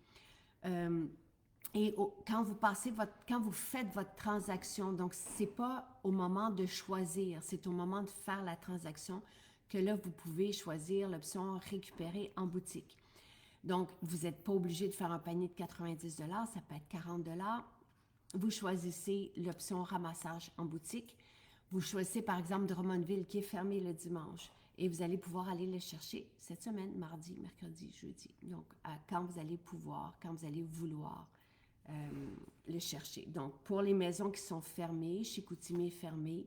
Et quand vous faites votre transaction, donc c'est pas au moment de choisir, c'est au moment de faire la transaction que là, vous pouvez choisir l'option récupérer en boutique. Donc, vous n'êtes pas obligé de faire un panier de 90 $, ça peut être 40 $. Vous choisissez l'option ramassage en boutique. Vous choisissez par exemple Drummondville qui est fermé le dimanche et vous allez pouvoir aller le chercher cette semaine, mardi, mercredi, jeudi. Donc, quand vous allez pouvoir, quand vous allez vouloir le chercher. Donc, pour les maisons qui sont fermées, Chicoutimi est fermé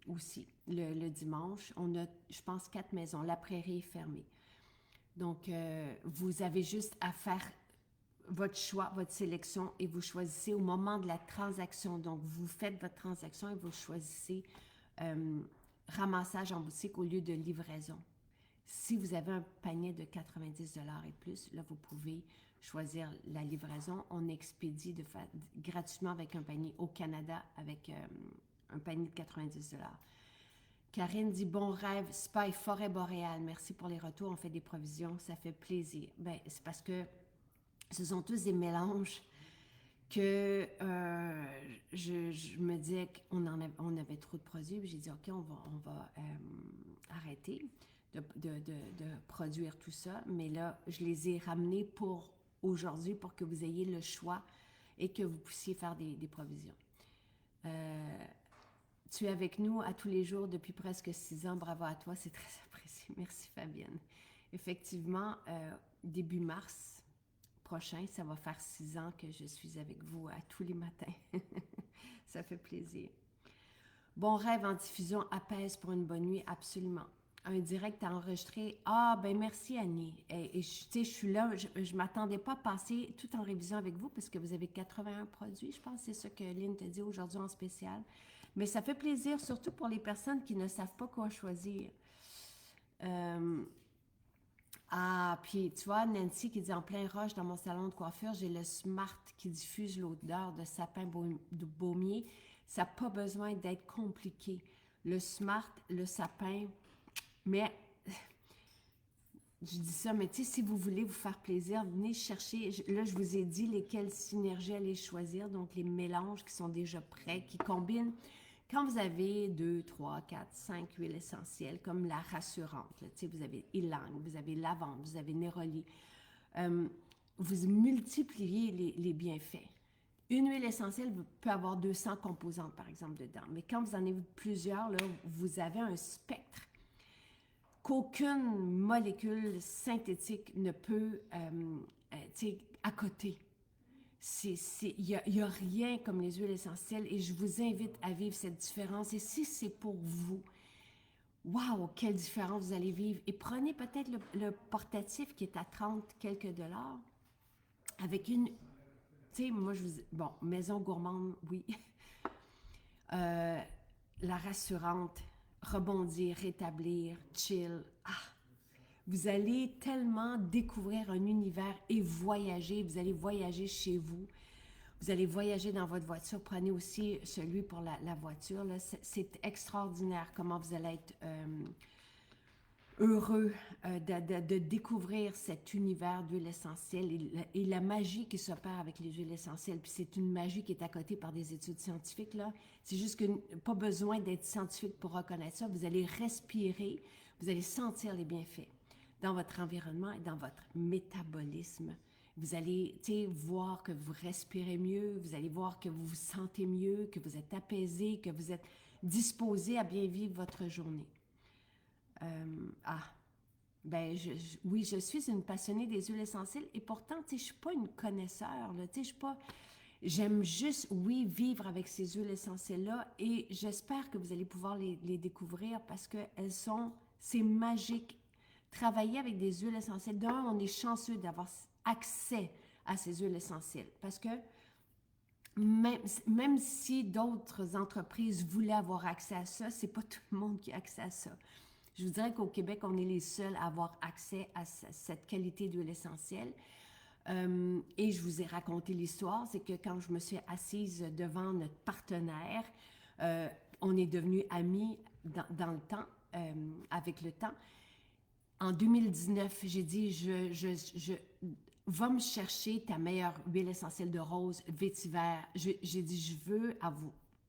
aussi le dimanche. On a, je pense, 4 maisons. La Prairie est fermée. Donc, vous avez juste à faire votre choix, votre sélection et vous choisissez au moment de la transaction. Donc, vous faites votre transaction et vous choisissez ramassage en boutique au lieu de livraison. Si vous avez un panier de 90 $ et plus, là, vous pouvez choisir la livraison. On expédie gratuitement avec un panier au Canada avec un panier de 90 $. Karine dit « Bon rêve, Spa et Forêt Boréale. Merci pour les retours. On fait des provisions. Ça fait plaisir. » Bien, c'est parce que ce sont tous des mélanges que je me disais qu'on on avait trop de produits. J'ai dit « OK, on va arrêter de produire tout ça. » Mais là, je les ai ramenés pour aujourd'hui pour que vous ayez le choix et que vous puissiez faire des provisions. Tu es avec nous à tous les jours depuis presque 6 ans. Bravo à toi, c'est très apprécié. Merci Fabienne. Effectivement, début mars prochain, ça va faire 6 ans que je suis avec vous à tous les matins. Ça fait plaisir. Bon rêve en diffusion apaise pour une bonne nuit, absolument. Un direct à enregistrer. Ah, ben merci Annie. Et je suis là, je ne m'attendais pas à passer tout en révision avec vous parce que vous avez 81 produits, je pense, c'est ça que Lynn te dit aujourd'hui en spécial. Mais ça fait plaisir, surtout pour les personnes qui ne savent pas quoi choisir. Puis tu vois, Nancy qui dit en plein rush dans mon salon de coiffure, j'ai le Smart qui diffuse l'odeur de sapin de baumier. Ça n'a pas besoin d'être compliqué. Le Smart, le sapin, mais je dis ça, mais tu sais, si vous voulez vous faire plaisir, venez chercher. Là, je vous ai dit lesquelles synergies aller choisir, donc les mélanges qui sont déjà prêts, qui combinent. Quand vous avez 2, 3, 4, 5 huiles essentielles, comme la rassurante, là, vous avez ylang, vous avez lavande, vous avez néroli, vous multipliez les bienfaits. Une huile essentielle peut avoir 200 composantes, par exemple, dedans. Mais quand vous en avez plusieurs, là, vous avez un spectre qu'aucune molécule synthétique ne peut accoter. Il n'y a rien comme les huiles essentielles et je vous invite à vivre cette différence. Et si c'est pour vous, waouh, quelle différence vous allez vivre. Et prenez peut-être le portatif qui est à 30 quelques dollars avec une, tu sais, moi je vous, bon, maison gourmande, oui. La rassurante, rebondir, rétablir, chill, vous allez tellement découvrir un univers et voyager. Vous allez voyager chez vous. Vous allez voyager dans votre voiture. Prenez aussi celui pour la voiture. C'est extraordinaire comment vous allez être heureux de découvrir cet univers d'huile essentielle et la magie qui s'opère avec les huiles essentielles. Puis c'est une magie qui est accotée par des études scientifiques, là. C'est juste que pas besoin d'être scientifique pour reconnaître ça. Vous allez respirer, vous allez sentir les bienfaits dans votre environnement et dans votre métabolisme. Vous allez voir que vous respirez mieux, vous allez voir que vous vous sentez mieux, que vous êtes apaisé, que vous êtes disposé à bien vivre votre journée. Ben oui, je suis une passionnée des huiles essentielles et pourtant, je ne suis pas une connaisseur, là, je suis pas... J'aime juste, oui, vivre avec ces huiles essentielles-là et j'espère que vous allez pouvoir les découvrir parce que c'est magique. Travailler avec des huiles essentielles, d'un, on est chanceux d'avoir accès à ces huiles essentielles parce que même si d'autres entreprises voulaient avoir accès à ça, c'est pas tout le monde qui a accès à ça. Je vous dirais qu'au Québec, on est les seuls à avoir accès à cette qualité d'huile essentielle. Et je vous ai raconté l'histoire, c'est que quand je me suis assise devant notre partenaire, on est devenus amis dans le temps, avec le temps. En 2019, j'ai dit, va me chercher ta meilleure huile essentielle de rose, vétiver. J'ai dit,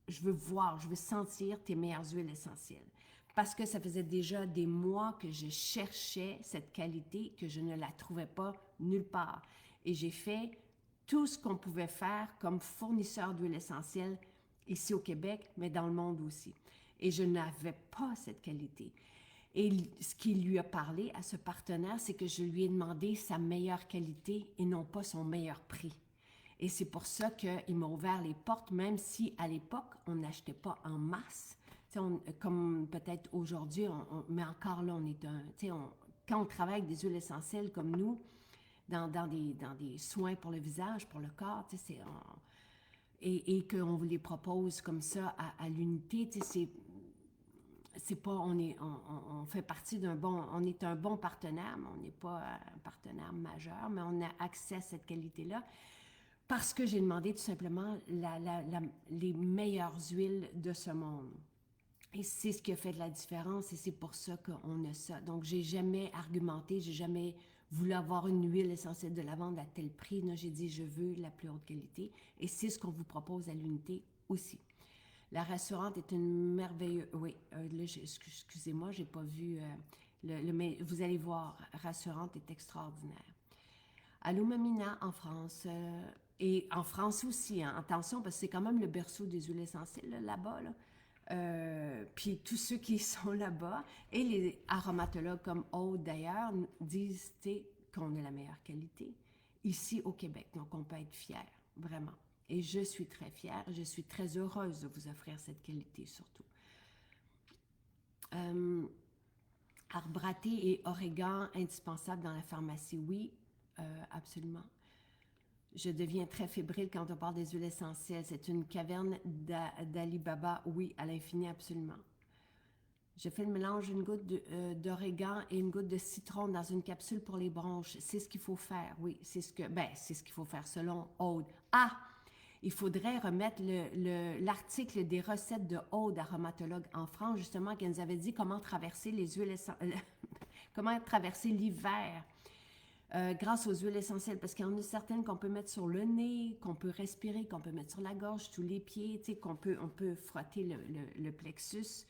je veux voir, je veux sentir tes meilleures huiles essentielles. Parce que ça faisait déjà des mois que je cherchais cette qualité, que je ne la trouvais pas nulle part. Et j'ai fait tout ce qu'on pouvait faire comme fournisseur d'huile essentielle ici au Québec, mais dans le monde aussi. Et je n'avais pas cette qualité. Et ce qui lui a parlé à ce partenaire, c'est que je lui ai demandé sa meilleure qualité et non pas son meilleur prix. Et c'est pour ça qu'il m'a ouvert les portes, même si à l'époque, on n'achetait pas en masse. Comme peut-être aujourd'hui, mais encore là, on est quand on travaille avec des huiles essentielles comme nous, dans des soins pour le visage, pour le corps, et qu'on vous les propose comme ça à l'unité, c'est pas, on fait partie on est un bon partenaire, mais on n'est pas un partenaire majeur, mais on a accès à cette qualité-là parce que j'ai demandé tout simplement les meilleures huiles de ce monde. Et c'est ce qui a fait de la différence et c'est pour ça qu'on a ça. Donc, j'ai jamais argumenté, j'ai jamais voulu avoir une huile essentielle de lavande à tel prix. Non, j'ai dit, je veux la plus haute qualité et c'est ce qu'on vous propose à l'unité aussi. La rassurante est une merveilleuse... Oui, là, excusez-moi, j'ai pas vu... mais vous allez voir, rassurante est extraordinaire. Allumamina en France, et en France aussi, hein, attention, parce que c'est quand même le berceau des huiles essentielles là-bas, là. Puis tous ceux qui sont là-bas, et les aromatologues comme Aude d'ailleurs, disent qu'on a la meilleure qualité ici au Québec. Donc on peut être fier, vraiment. Et je suis très fière, je suis très heureuse de vous offrir cette qualité surtout. Arbre à thé et origan indispensables dans la pharmacie, oui, absolument. Je deviens très fébrile quand on parle des huiles essentielles. C'est une caverne d'Ali Baba, oui, à l'infini, absolument. Je fais le mélange d'une goutte d'origan et une goutte de citron dans une capsule pour les bronches. C'est ce qu'il faut faire, oui. C'est ce qu'il faut faire selon Aude. Ah! Il faudrait remettre l'article des recettes de Aude, aromatologue en France, justement, qui nous avait dit comment traverser les huiles essentielles, comment traverser l'hiver grâce aux huiles essentielles, parce qu'il y en a certaines qu'on peut mettre sur le nez, qu'on peut respirer, qu'on peut mettre sur la gorge, sous les pieds, on peut frotter le plexus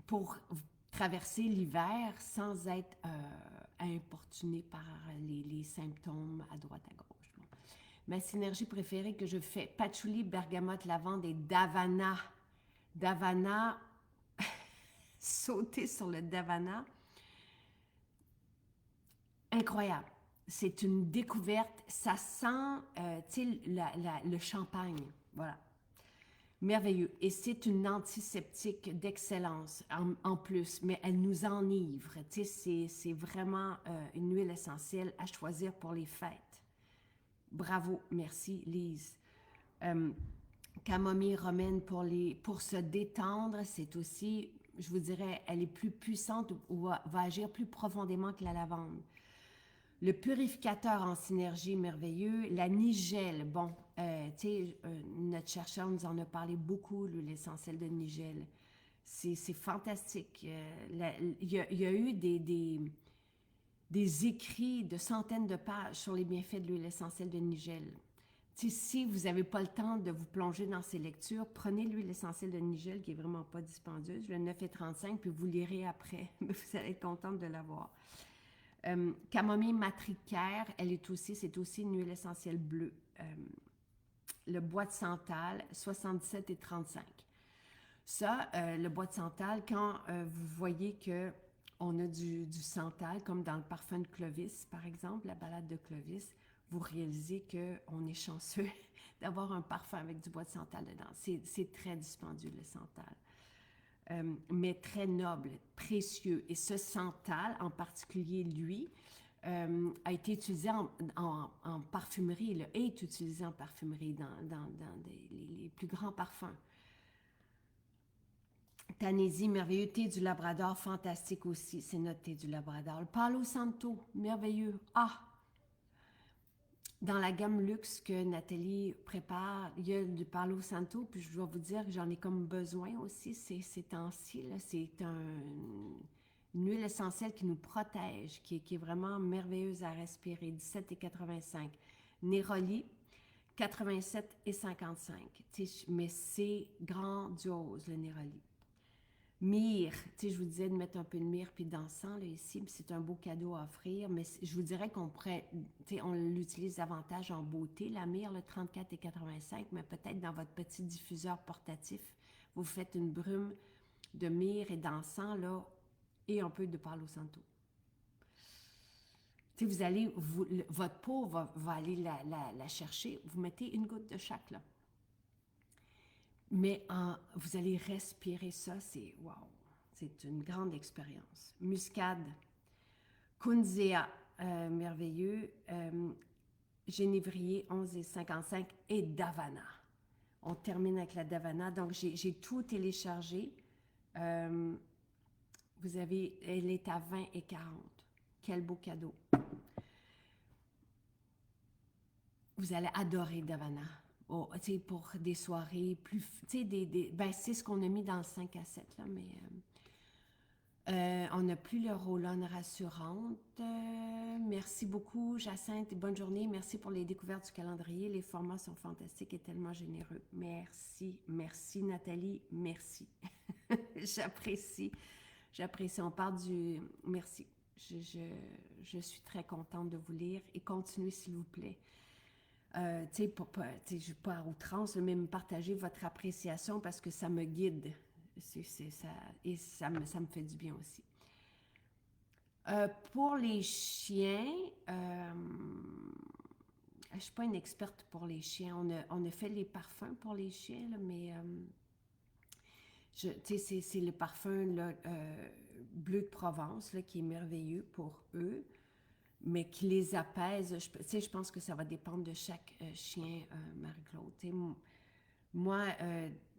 pour traverser l'hiver sans être importuné par les symptômes à droite, à gauche. Bon. Ma synergie préférée que je fais, patchouli, bergamote, lavande et davana. Davana, sauter sur le davana. Incroyable. C'est une découverte. Ça sent, le champagne. Voilà. Merveilleux. Et c'est une antiseptique d'excellence en plus, mais elle nous enivre. C'est vraiment une huile essentielle à choisir pour les fêtes. Bravo. Merci, Lise. Camomille romaine pour se détendre, c'est aussi, je vous dirais, elle est plus puissante ou va agir plus profondément que la lavande. Le purificateur en synergie merveilleux, la nigelle, bon, notre chercheur nous en a parlé beaucoup, l'huile essentielle de nigelle. C'est fantastique. Il y a eu des écrits de centaines de pages sur les bienfaits de l'huile essentielle de nigelle. Si vous n'avez pas le temps de vous plonger dans ces lectures, prenez l'huile essentielle de nigelle qui est vraiment pas dispendieuse, le 9,35, puis vous lirez après. Vous allez être contente de l'avoir. Camomille matricaire, c'est aussi une huile essentielle bleue. Le bois de santal, 77,35. Ça, le bois de santal, quand vous voyez qu'on a du santal, comme dans le parfum de Clovis, par exemple, la balade de Clovis, vous réalisez qu'on est chanceux d'avoir un parfum avec du bois de santal dedans. C'est très dispendieux, le santal. Mais très noble, précieux. Et ce santal, en particulier lui, a été utilisé en parfumerie, est utilisé en parfumerie dans les plus grands parfums. Tanésie, merveilleux. Thé du Labrador, fantastique aussi. C'est notre thé du Labrador. Le Palo Santo, merveilleux. Ah! Dans la gamme luxe que Nathalie prépare, il y a du Palo Santo, puis je dois vous dire que j'en ai comme besoin aussi ces temps-ci. C'est une huile essentielle qui nous protège, qui est vraiment merveilleuse à respirer. 17,85. Néroli, 87,55. Mais c'est grandiose, le Néroli. Myrrhe, tu sais, je vous disais de mettre un peu de myrrhe puis d'encens, là, ici, c'est un beau cadeau à offrir, mais je vous dirais qu'on pourrait, tu sais, on l'utilise davantage en beauté, la myrrhe, le 34,85, mais peut-être dans votre petit diffuseur portatif, vous faites une brume de myrrhe et d'encens, là, et un peu de Palo Santo. Tu sais, vous allez, votre peau va aller la chercher, vous mettez une goutte de chaque, là. Mais vous allez respirer ça, c'est wow, c'est une grande expérience. Muscade, Kunzea, merveilleux, Génévrier 11,55 et Davana. On termine avec la Davana, donc j'ai tout téléchargé. Vous avez, elle est à 20,40. Quel beau cadeau. Vous allez adorer Davana. Oh, pour des soirées plus... Ben, c'est ce qu'on a mis dans le 5 à 7, là, mais... on n'a plus le roll-on rassurante. Merci beaucoup, Jacinthe, et bonne journée. Merci pour les découvertes du calendrier. Les formats sont fantastiques et tellement généreux. Merci, merci, Nathalie, merci. J'apprécie, j'apprécie. On parle du... Merci. Je suis très contente de vous lire et continuez, s'il vous plaît. Je ne suis pas à outrance, mais me partager votre appréciation parce que ça me guide. Ça, et ça me fait du bien aussi. Pour les chiens, je ne suis pas une experte pour les chiens. On a fait les parfums pour les chiens, là, mais c'est le parfum là, bleu de Provence là, qui est merveilleux pour eux, mais qui les apaise. Je pense que ça va dépendre de chaque chien, Marie-Claude. Moi,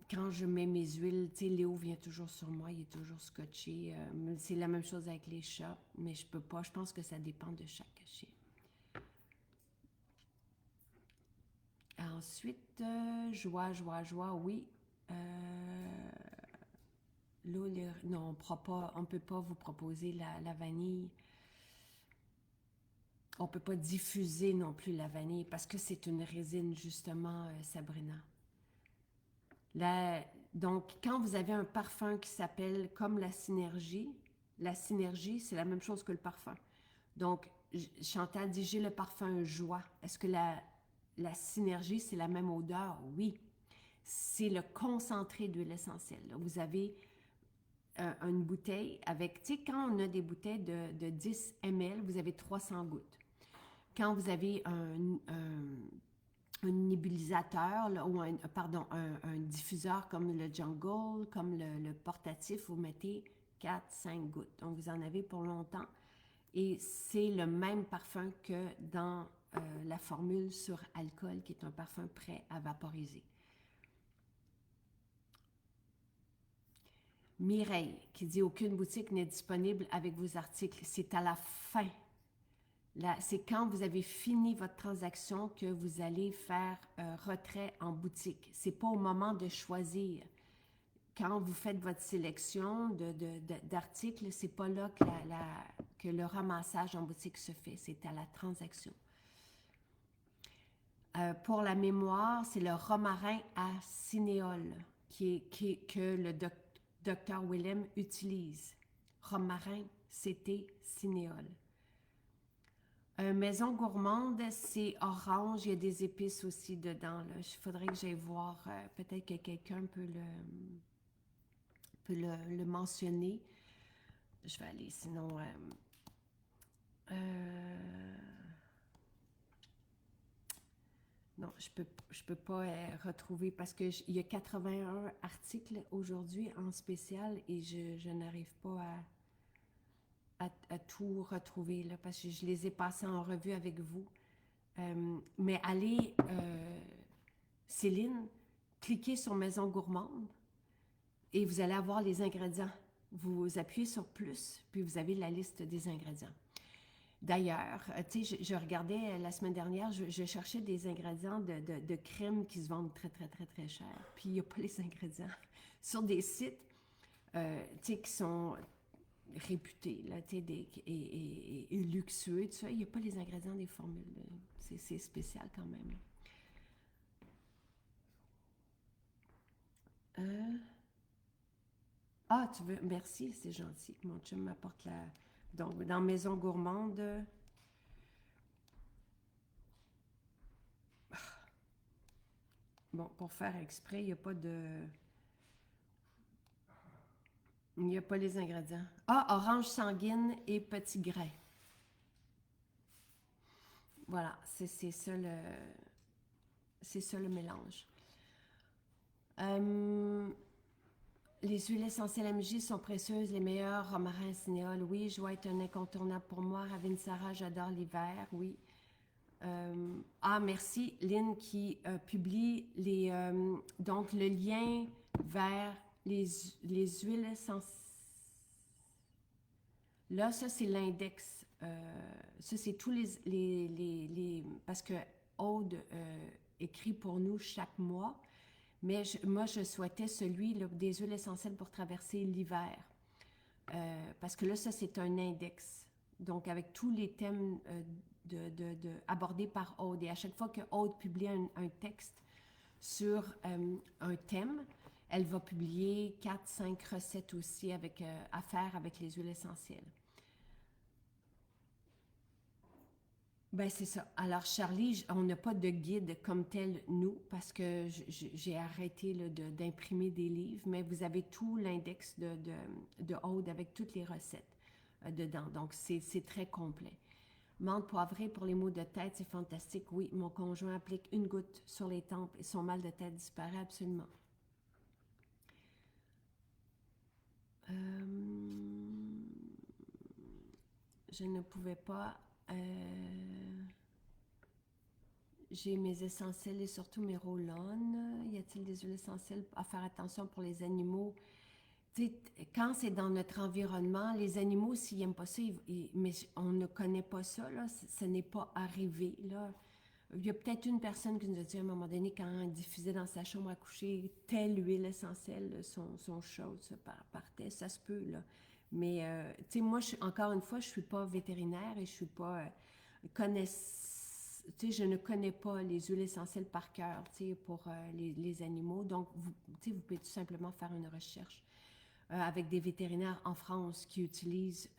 quand je mets mes huiles, Léo vient toujours sur moi, il est toujours scotché. C'est la même chose avec les chats, mais je peux pas. Je pense que ça dépend de chaque chien. Ensuite, joie, oui. Non, on ne peut pas vous proposer la vanille. On ne peut pas diffuser non plus la vanille parce que c'est une résine, justement, Sabrina. Donc, quand vous avez un parfum qui s'appelle comme la synergie, c'est la même chose que le parfum. Donc, Chantal dit, j'ai le parfum joie. Est-ce que la synergie, c'est la même odeur? Oui. C'est le concentré d'huile essentielle. Vous avez une bouteille avec, tu sais, quand on a des bouteilles de 10 ml, vous avez 300 gouttes. Quand vous avez un nébulisateur là, ou un diffuseur comme le Jungle, comme le portatif, vous mettez 4-5 gouttes. Donc, vous en avez pour longtemps. Et c'est le même parfum que dans la formule sur alcool, qui est un parfum prêt à vaporiser. Mireille, qui dit « Aucune boutique n'est disponible avec vos articles. » C'est à la fin. C'est quand vous avez fini votre transaction que vous allez faire retrait en boutique. Ce n'est pas au moment de choisir. Quand vous faites votre sélection d'articles, ce n'est pas là que le ramassage en boutique se fait. C'est à la transaction. Pour la mémoire, c'est le romarin à cinéole que le docteur Willem utilise. Romarin, c'était cinéole. Maison gourmande, c'est orange. Il y a des épices aussi dedans. Il faudrait que j'aille voir. Peut-être que quelqu'un peut le mentionner. Je vais aller, sinon... non, je peux pas retrouver parce qu'il y a 81 articles aujourd'hui en spécial et je n'arrive pas à tout retrouver là, parce que je les ai passés en revue avec vous. Mais allez, Céline, cliquez sur Maison gourmande et vous allez avoir les ingrédients. Vous appuyez sur plus, puis vous avez la liste des ingrédients. D'ailleurs, tu sais, je regardais la semaine dernière, je cherchais des ingrédients de crème qui se vendent très, très, très, très cher. Puis il n'y a pas les ingrédients. Sur des sites, tu sais, qui sont réputés, là, tu sais, et luxueux, tout ça, il n'y a pas les ingrédients des formules. C'est spécial quand même. Ah, tu veux... Merci, c'est gentil. Mon chum m'apporte la... Donc, dans Maison Gourmande... Bon, pour faire exprès, il n'y a pas de... Il n'y a pas les ingrédients. Ah, orange sanguine et petit grain. Voilà, c'est ça le mélange. Euh, les huiles essentielles MJ sont précieuses, les meilleures. Romarin, cinéole, oui. Joie est un incontournable pour moi. Ravinsara, j'adore l'hiver, oui. Merci, Lynn, qui publie donc le lien vers les huiles essentielles. Là, ça, c'est l'index. Ça, c'est tous parce que Aude écrit pour nous chaque mois, mais moi, je souhaitais celui là, des huiles essentielles pour traverser l'hiver. Parce que là, ça, c'est un index. Donc, avec tous les thèmes abordés par Aude. Et à chaque fois que Aude publie un texte sur un thème, elle va publier 4-5 recettes aussi à faire avec les huiles essentielles. Ben c'est ça. Alors Charlie, on n'a pas de guide comme tel, nous, parce que j'ai arrêté d'imprimer des livres, mais vous avez tout l'index de Aude avec toutes les recettes dedans. Donc c'est très complet. Menthe poivrée pour les maux de tête, c'est fantastique. Oui, mon conjoint applique une goutte sur les tempes et son mal de tête disparaît absolument. Je ne pouvais pas... J'ai mes essentiels et surtout mes roll-on. Y a-t-il des huiles essentielles à faire attention pour les animaux? T'sais, quand c'est dans notre environnement, les animaux, s'ils n'aiment pas ça, mais on ne connaît pas ça, là, ce n'est pas arrivé. Là. Il y a peut-être une personne qui nous a dit à un moment donné, quand elle diffusait dans sa chambre à coucher, telle huile essentielle, son chose partait, ça se peut. Là. Mais, tu sais, moi, encore une fois, je ne suis pas vétérinaire et je suis pas je ne connais pas les huiles essentielles par cœur, pour les animaux. Donc, vous pouvez tout simplement faire une recherche avec des vétérinaires en France qui utilisent...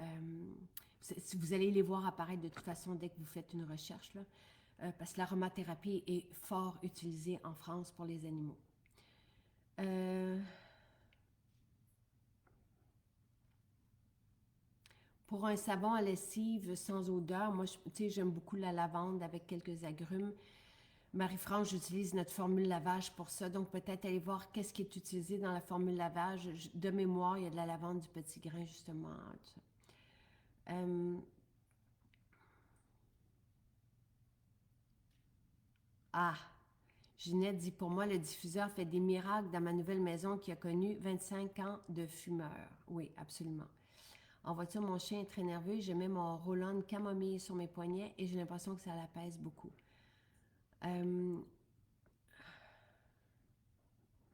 vous allez les voir apparaître de toute façon dès que vous faites une recherche, là, parce que l'aromathérapie est fort utilisée en France pour les animaux. Pour un savon à lessive sans odeur, moi, j'aime beaucoup la lavande avec quelques agrumes. Marie-France, j'utilise notre formule lavage pour ça, donc peut-être aller voir qu'est-ce qui est utilisé dans la formule lavage. De mémoire, il y a de la lavande, du petit grain, justement. Ginette dit, pour moi, le diffuseur fait des miracles dans ma nouvelle maison qui a connu 25 ans de fumeur. Oui, absolument. En voiture, mon chien est très nerveux. Je mets mon roll-on camomille sur mes poignets et j'ai l'impression que ça l'apaise beaucoup.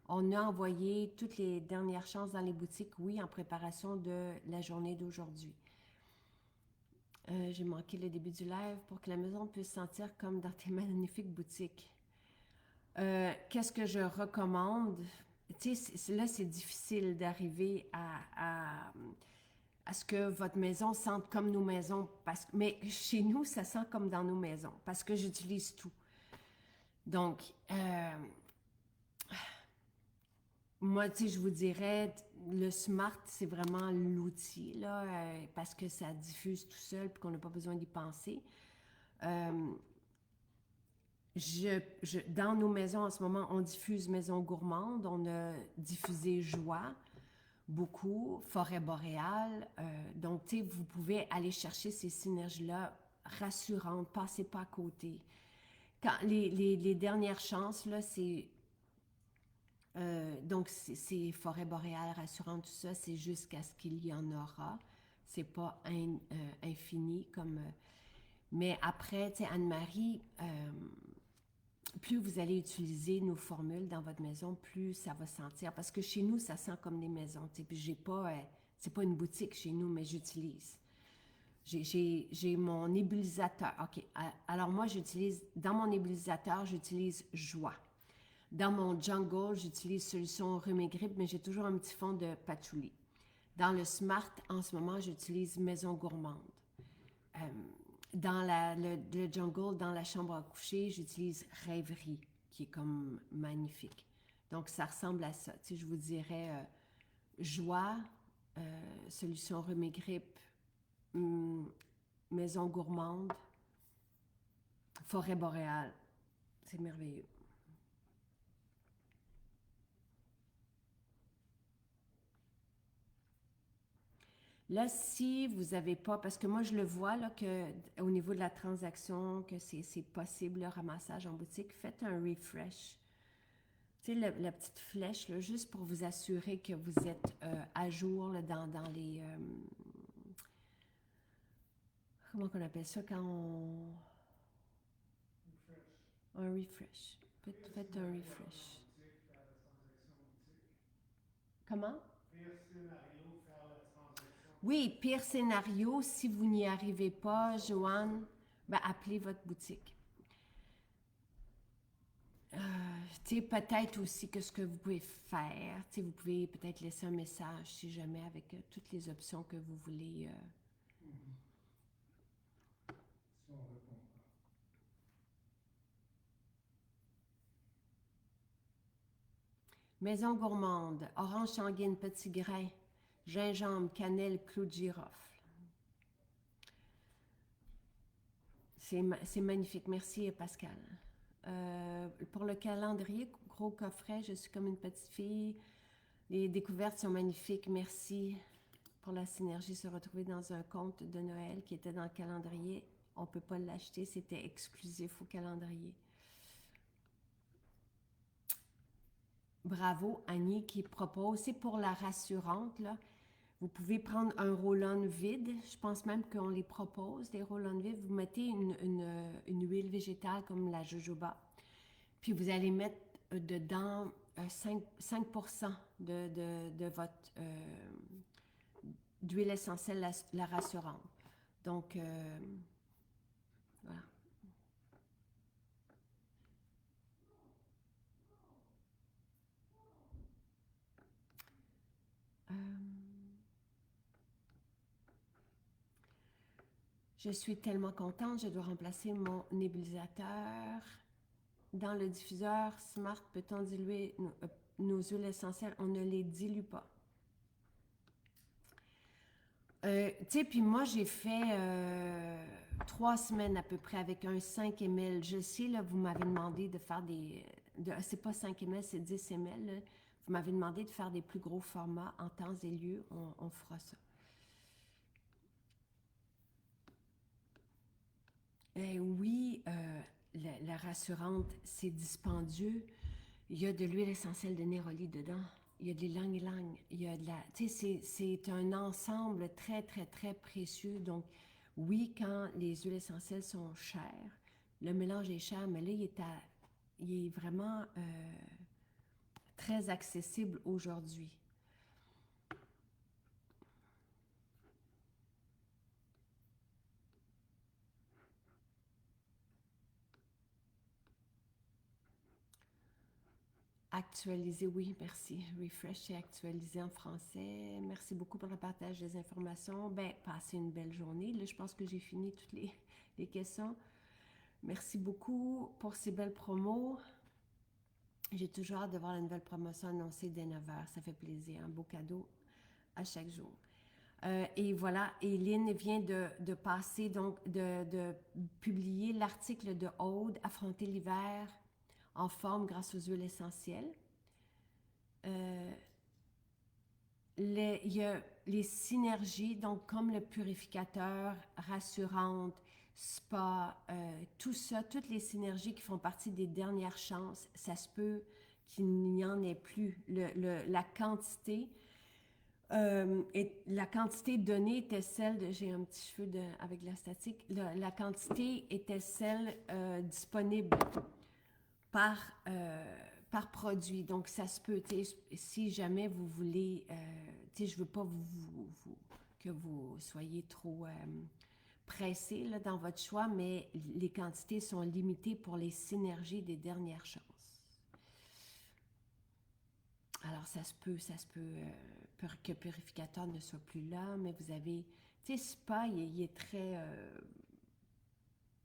On a envoyé toutes les dernières chances dans les boutiques, oui, en préparation de la journée d'aujourd'hui. J'ai manqué le début du live pour que la maison puisse sentir comme dans tes magnifiques boutiques. Qu'est-ce que je recommande? Tu sais, là, c'est difficile d'arriver à ce que votre maison sente comme nos maisons. Mais chez nous, ça sent comme dans nos maisons parce que j'utilise tout. Donc, moi, tu sais, je vous dirais, le Smart, c'est vraiment l'outil, là, parce que ça diffuse tout seul et qu'on n'a pas besoin d'y penser. Dans nos maisons, en ce moment, on diffuse Maison Gourmande, on a diffusé Joie, beaucoup, Forêt Boréale. Donc, tu sais, vous pouvez aller chercher ces synergies-là rassurantes, passez pas à côté. Quand les dernières chances, là, c'est... donc, c'est Forêt Boréale rassurante, tout ça, c'est jusqu'à ce qu'il y en aura. C'est pas infini comme... mais après, tu sais, Anne-Marie... plus vous allez utiliser nos formules dans votre maison, plus ça va sentir. Parce que chez nous, ça sent comme des maisons. Puis j'ai pas, c'est pas une boutique chez nous, mais j'utilise. J'ai mon nébulisateur. OK. Alors moi, dans mon nébulisateur, j'utilise Joie. Dans mon jungle, j'utilise solution rhume et grippe, mais j'ai toujours un petit fond de patchouli. Dans le Smart, en ce moment, j'utilise Maison Gourmande. Dans le Jungle, dans la chambre à coucher, j'utilise Rêverie, qui est comme magnifique. Donc, ça ressemble à ça. Tu sais, je vous dirais Joie, Solution Rhume et Grippe, Maison Gourmande, Forêt Boréale. C'est merveilleux. Là, si vous n'avez pas, parce que moi je le vois là, au niveau de la transaction, que c'est possible le ramassage en boutique, faites un refresh. Tu sais, la petite flèche, là, juste pour vous assurer que vous êtes à jour là, dans les... comment on appelle ça quand on... Un refresh. Faites un refresh. Comment? Oui, pire scénario, si vous n'y arrivez pas, Joanne, ben appelez votre boutique. Tu sais, peut-être aussi que ce que vous pouvez faire, tu sais, vous pouvez peut-être laisser un message si jamais avec toutes les options que vous voulez. Si on répond pas. Maison gourmande, orange sanguine, petit grain, gingembre, cannelle, clou de girofle. C'est magnifique. Merci, Pascal. Pour le calendrier, gros coffret, je suis comme une petite fille. Les découvertes sont magnifiques. Merci pour la synergie. Se retrouver dans un conte de Noël qui était dans le calendrier. On ne peut pas l'acheter. C'était exclusif au calendrier. Bravo, Annie, qui propose. C'est pour la rassurante, là. Vous pouvez prendre un roll-on vide. Je pense même qu'on les propose, des roll-on vides. Vous mettez une huile végétale comme la jojoba. Puis vous allez mettre dedans 5% de votre d'huile essentielle, la rassurante. Donc, voilà. Je suis tellement contente, je dois remplacer mon nébulisateur. Dans le diffuseur Smart, peut-on diluer nos huiles essentielles? On ne les dilue pas. Tu sais, puis moi, j'ai fait 3 semaines à peu près avec un 5 ml. Je sais, là, vous m'avez demandé de faire des... c'est pas 5 ml, c'est 10 ml. Là. Vous m'avez demandé de faire des plus gros formats. En temps et lieu, on fera ça. Oui, la rassurante, c'est dispendieux. Il y a de l'huile essentielle de néroli dedans. Il y a de l'ylang-ylang. Il y a de la... Tu sais, c'est un ensemble très, très, très précieux. Donc, oui, quand les huiles essentielles sont chères, le mélange est cher, mais là, il est vraiment très accessible aujourd'hui. Actualisé, oui, merci. Refresh et actualisé en français. Merci beaucoup pour le partage des informations. Ben, passez une belle journée. Là, je pense que j'ai fini toutes les questions. Merci beaucoup pour ces belles promos. J'ai toujours hâte de voir la nouvelle promotion annoncée dès 9h. Ça fait plaisir. Un beau cadeau à chaque jour. Et voilà, Eileen vient de passer, donc, de publier l'article de Aude, Affronter l'hiver en forme grâce aux huiles essentielles. Il y a les synergies, donc comme le purificateur, rassurante, spa, tout ça, toutes les synergies qui font partie des dernières chances, ça se peut qu'il n'y en ait plus. La quantité donnée était celle de... J'ai un petit cheveu avec de la statique. La quantité était celle disponible par produit. Donc, ça se peut, si jamais vous voulez, je ne veux pas que vous soyez trop pressé là, dans votre choix, mais les quantités sont limitées pour les synergies des dernières chances. Alors, ça se peut que Purificateur ne soit plus là, mais vous avez, tu sais, Spa, il est très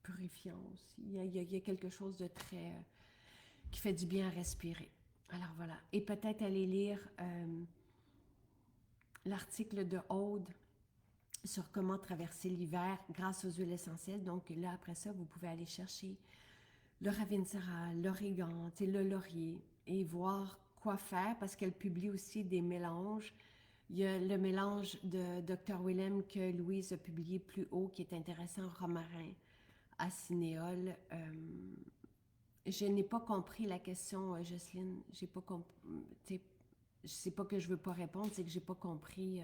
purifiant aussi. Il y a quelque chose de très, qui fait du bien à respirer. Alors voilà. Et peut-être aller lire l'article de Aude sur comment traverser l'hiver grâce aux huiles essentielles. Donc là, après ça, vous pouvez aller chercher le Ravintsara, l'origan, le laurier et voir quoi faire parce qu'elle publie aussi des mélanges. Il y a le mélange de Dr. Willem que Louise a publié plus haut qui est intéressant, romarin, acénéole. Je n'ai pas compris la question, Jocelyne. J'ai pas compris. C'est pas que je veux pas répondre, c'est que j'ai pas compris.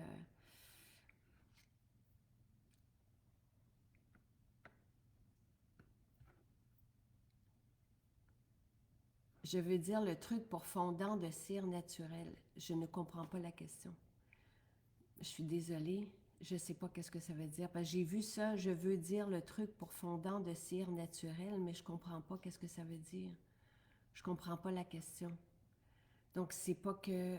Je veux dire le truc pour fondant de cire naturelle. Je ne comprends pas la question. Je suis désolée. Je sais pas qu'est-ce que ça veut dire. Parce que j'ai vu ça, je veux dire le truc pour fondant de cire naturelle, mais je comprends pas qu'est-ce que ça veut dire. Je comprends pas la question. Donc, c'est pas que...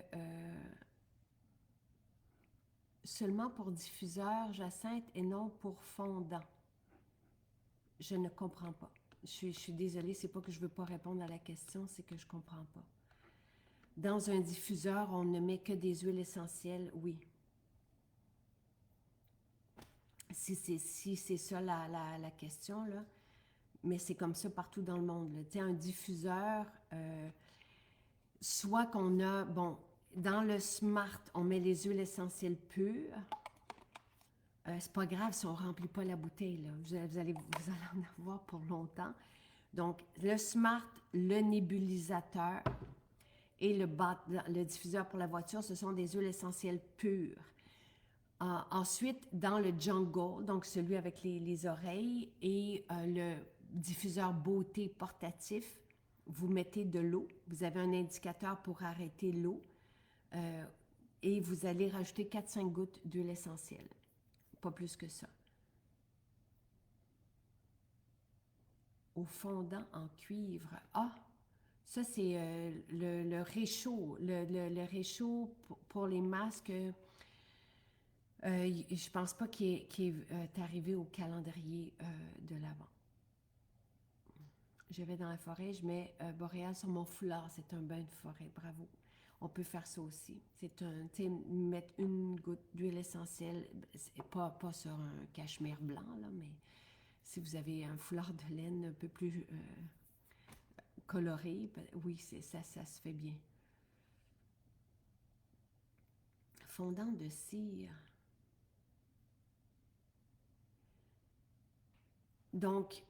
seulement pour diffuseur, Jacinthe, et non pour fondant. Je ne comprends pas. Je suis désolée, c'est pas que je veux pas répondre à la question, c'est que je comprends pas. Dans un diffuseur, on ne met que des huiles essentielles, oui. Si c'est ça la question, là. Mais c'est comme ça partout dans le monde. Tu sais, un diffuseur, soit qu'on a, bon, dans le Smart, on met les huiles essentielles pures. C'est pas grave si on ne remplit pas la bouteille, là. Vous allez en avoir pour longtemps. Donc, le Smart, le nébulisateur et le diffuseur pour la voiture, ce sont des huiles essentielles pures. Ensuite, dans le Jungle, donc celui avec les oreilles, et le diffuseur beauté portatif, vous mettez de l'eau. Vous avez un indicateur pour arrêter l'eau. Et vous allez rajouter 4-5 gouttes d'huile essentielle. Pas plus que ça. Au fondant en cuivre. Ah! Ça, c'est le réchaud. Le réchaud pour les masques... je pense pas qu'il est arrivé au calendrier de l'Avent. Je vais dans la forêt, je mets boréal sur mon foulard. C'est un bain de forêt. Bravo. On peut faire ça aussi. C'est un, tu sais, mettre une goutte d'huile essentielle, pas sur un cachemire blanc, là, mais si vous avez un foulard de laine un peu plus coloré, ben, oui, ça se fait bien. Fondant de cire. Donc,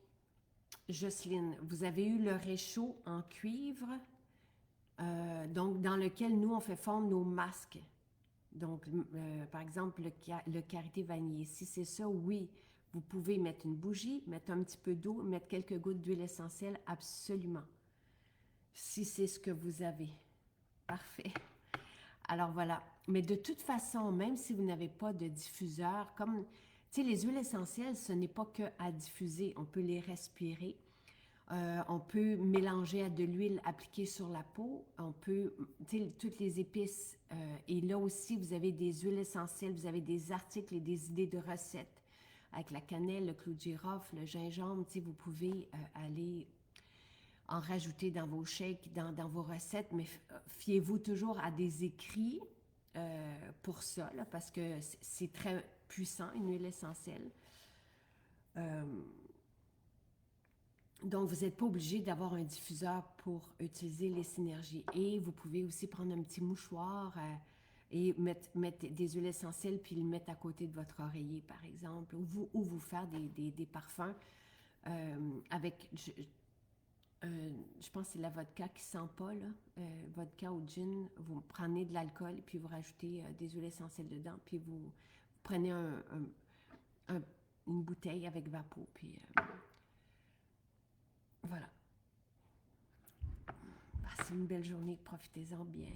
Jocelyne, vous avez eu le réchaud en cuivre, donc dans lequel nous, on fait fondre nos masques. Donc, par exemple, le karité vanillé. Si c'est ça, oui, vous pouvez mettre une bougie, mettre un petit peu d'eau, mettre quelques gouttes d'huile essentielle, absolument. Si c'est ce que vous avez. Parfait. Alors voilà. Mais de toute façon, même si vous n'avez pas de diffuseur, comme, tu sais, les huiles essentielles, ce n'est pas que à diffuser. On peut les respirer. On peut mélanger à de l'huile appliquée sur la peau. On peut, tu sais, toutes les épices. Et là aussi, vous avez des huiles essentielles, vous avez des articles et des idées de recettes. Avec la cannelle, le clou de girofle, le gingembre, tu sais, vous pouvez aller en rajouter dans vos shakes, dans vos recettes, mais fiez-vous toujours à des écrits pour ça, là, parce que c'est très puissant, une huile essentielle. Donc, vous n'êtes pas obligé d'avoir un diffuseur pour utiliser les synergies. Et vous pouvez aussi prendre un petit mouchoir et mettre des huiles essentielles puis le mettre à côté de votre oreiller, par exemple, ou vous faire des parfums avec... je pense que c'est la vodka qui sent pas, là. Vodka ou gin, vous prenez de l'alcool, puis vous rajoutez des huiles essentielles dedans, puis vous prenez une bouteille avec Vapo, puis voilà. Passez une belle journée, profitez-en bien.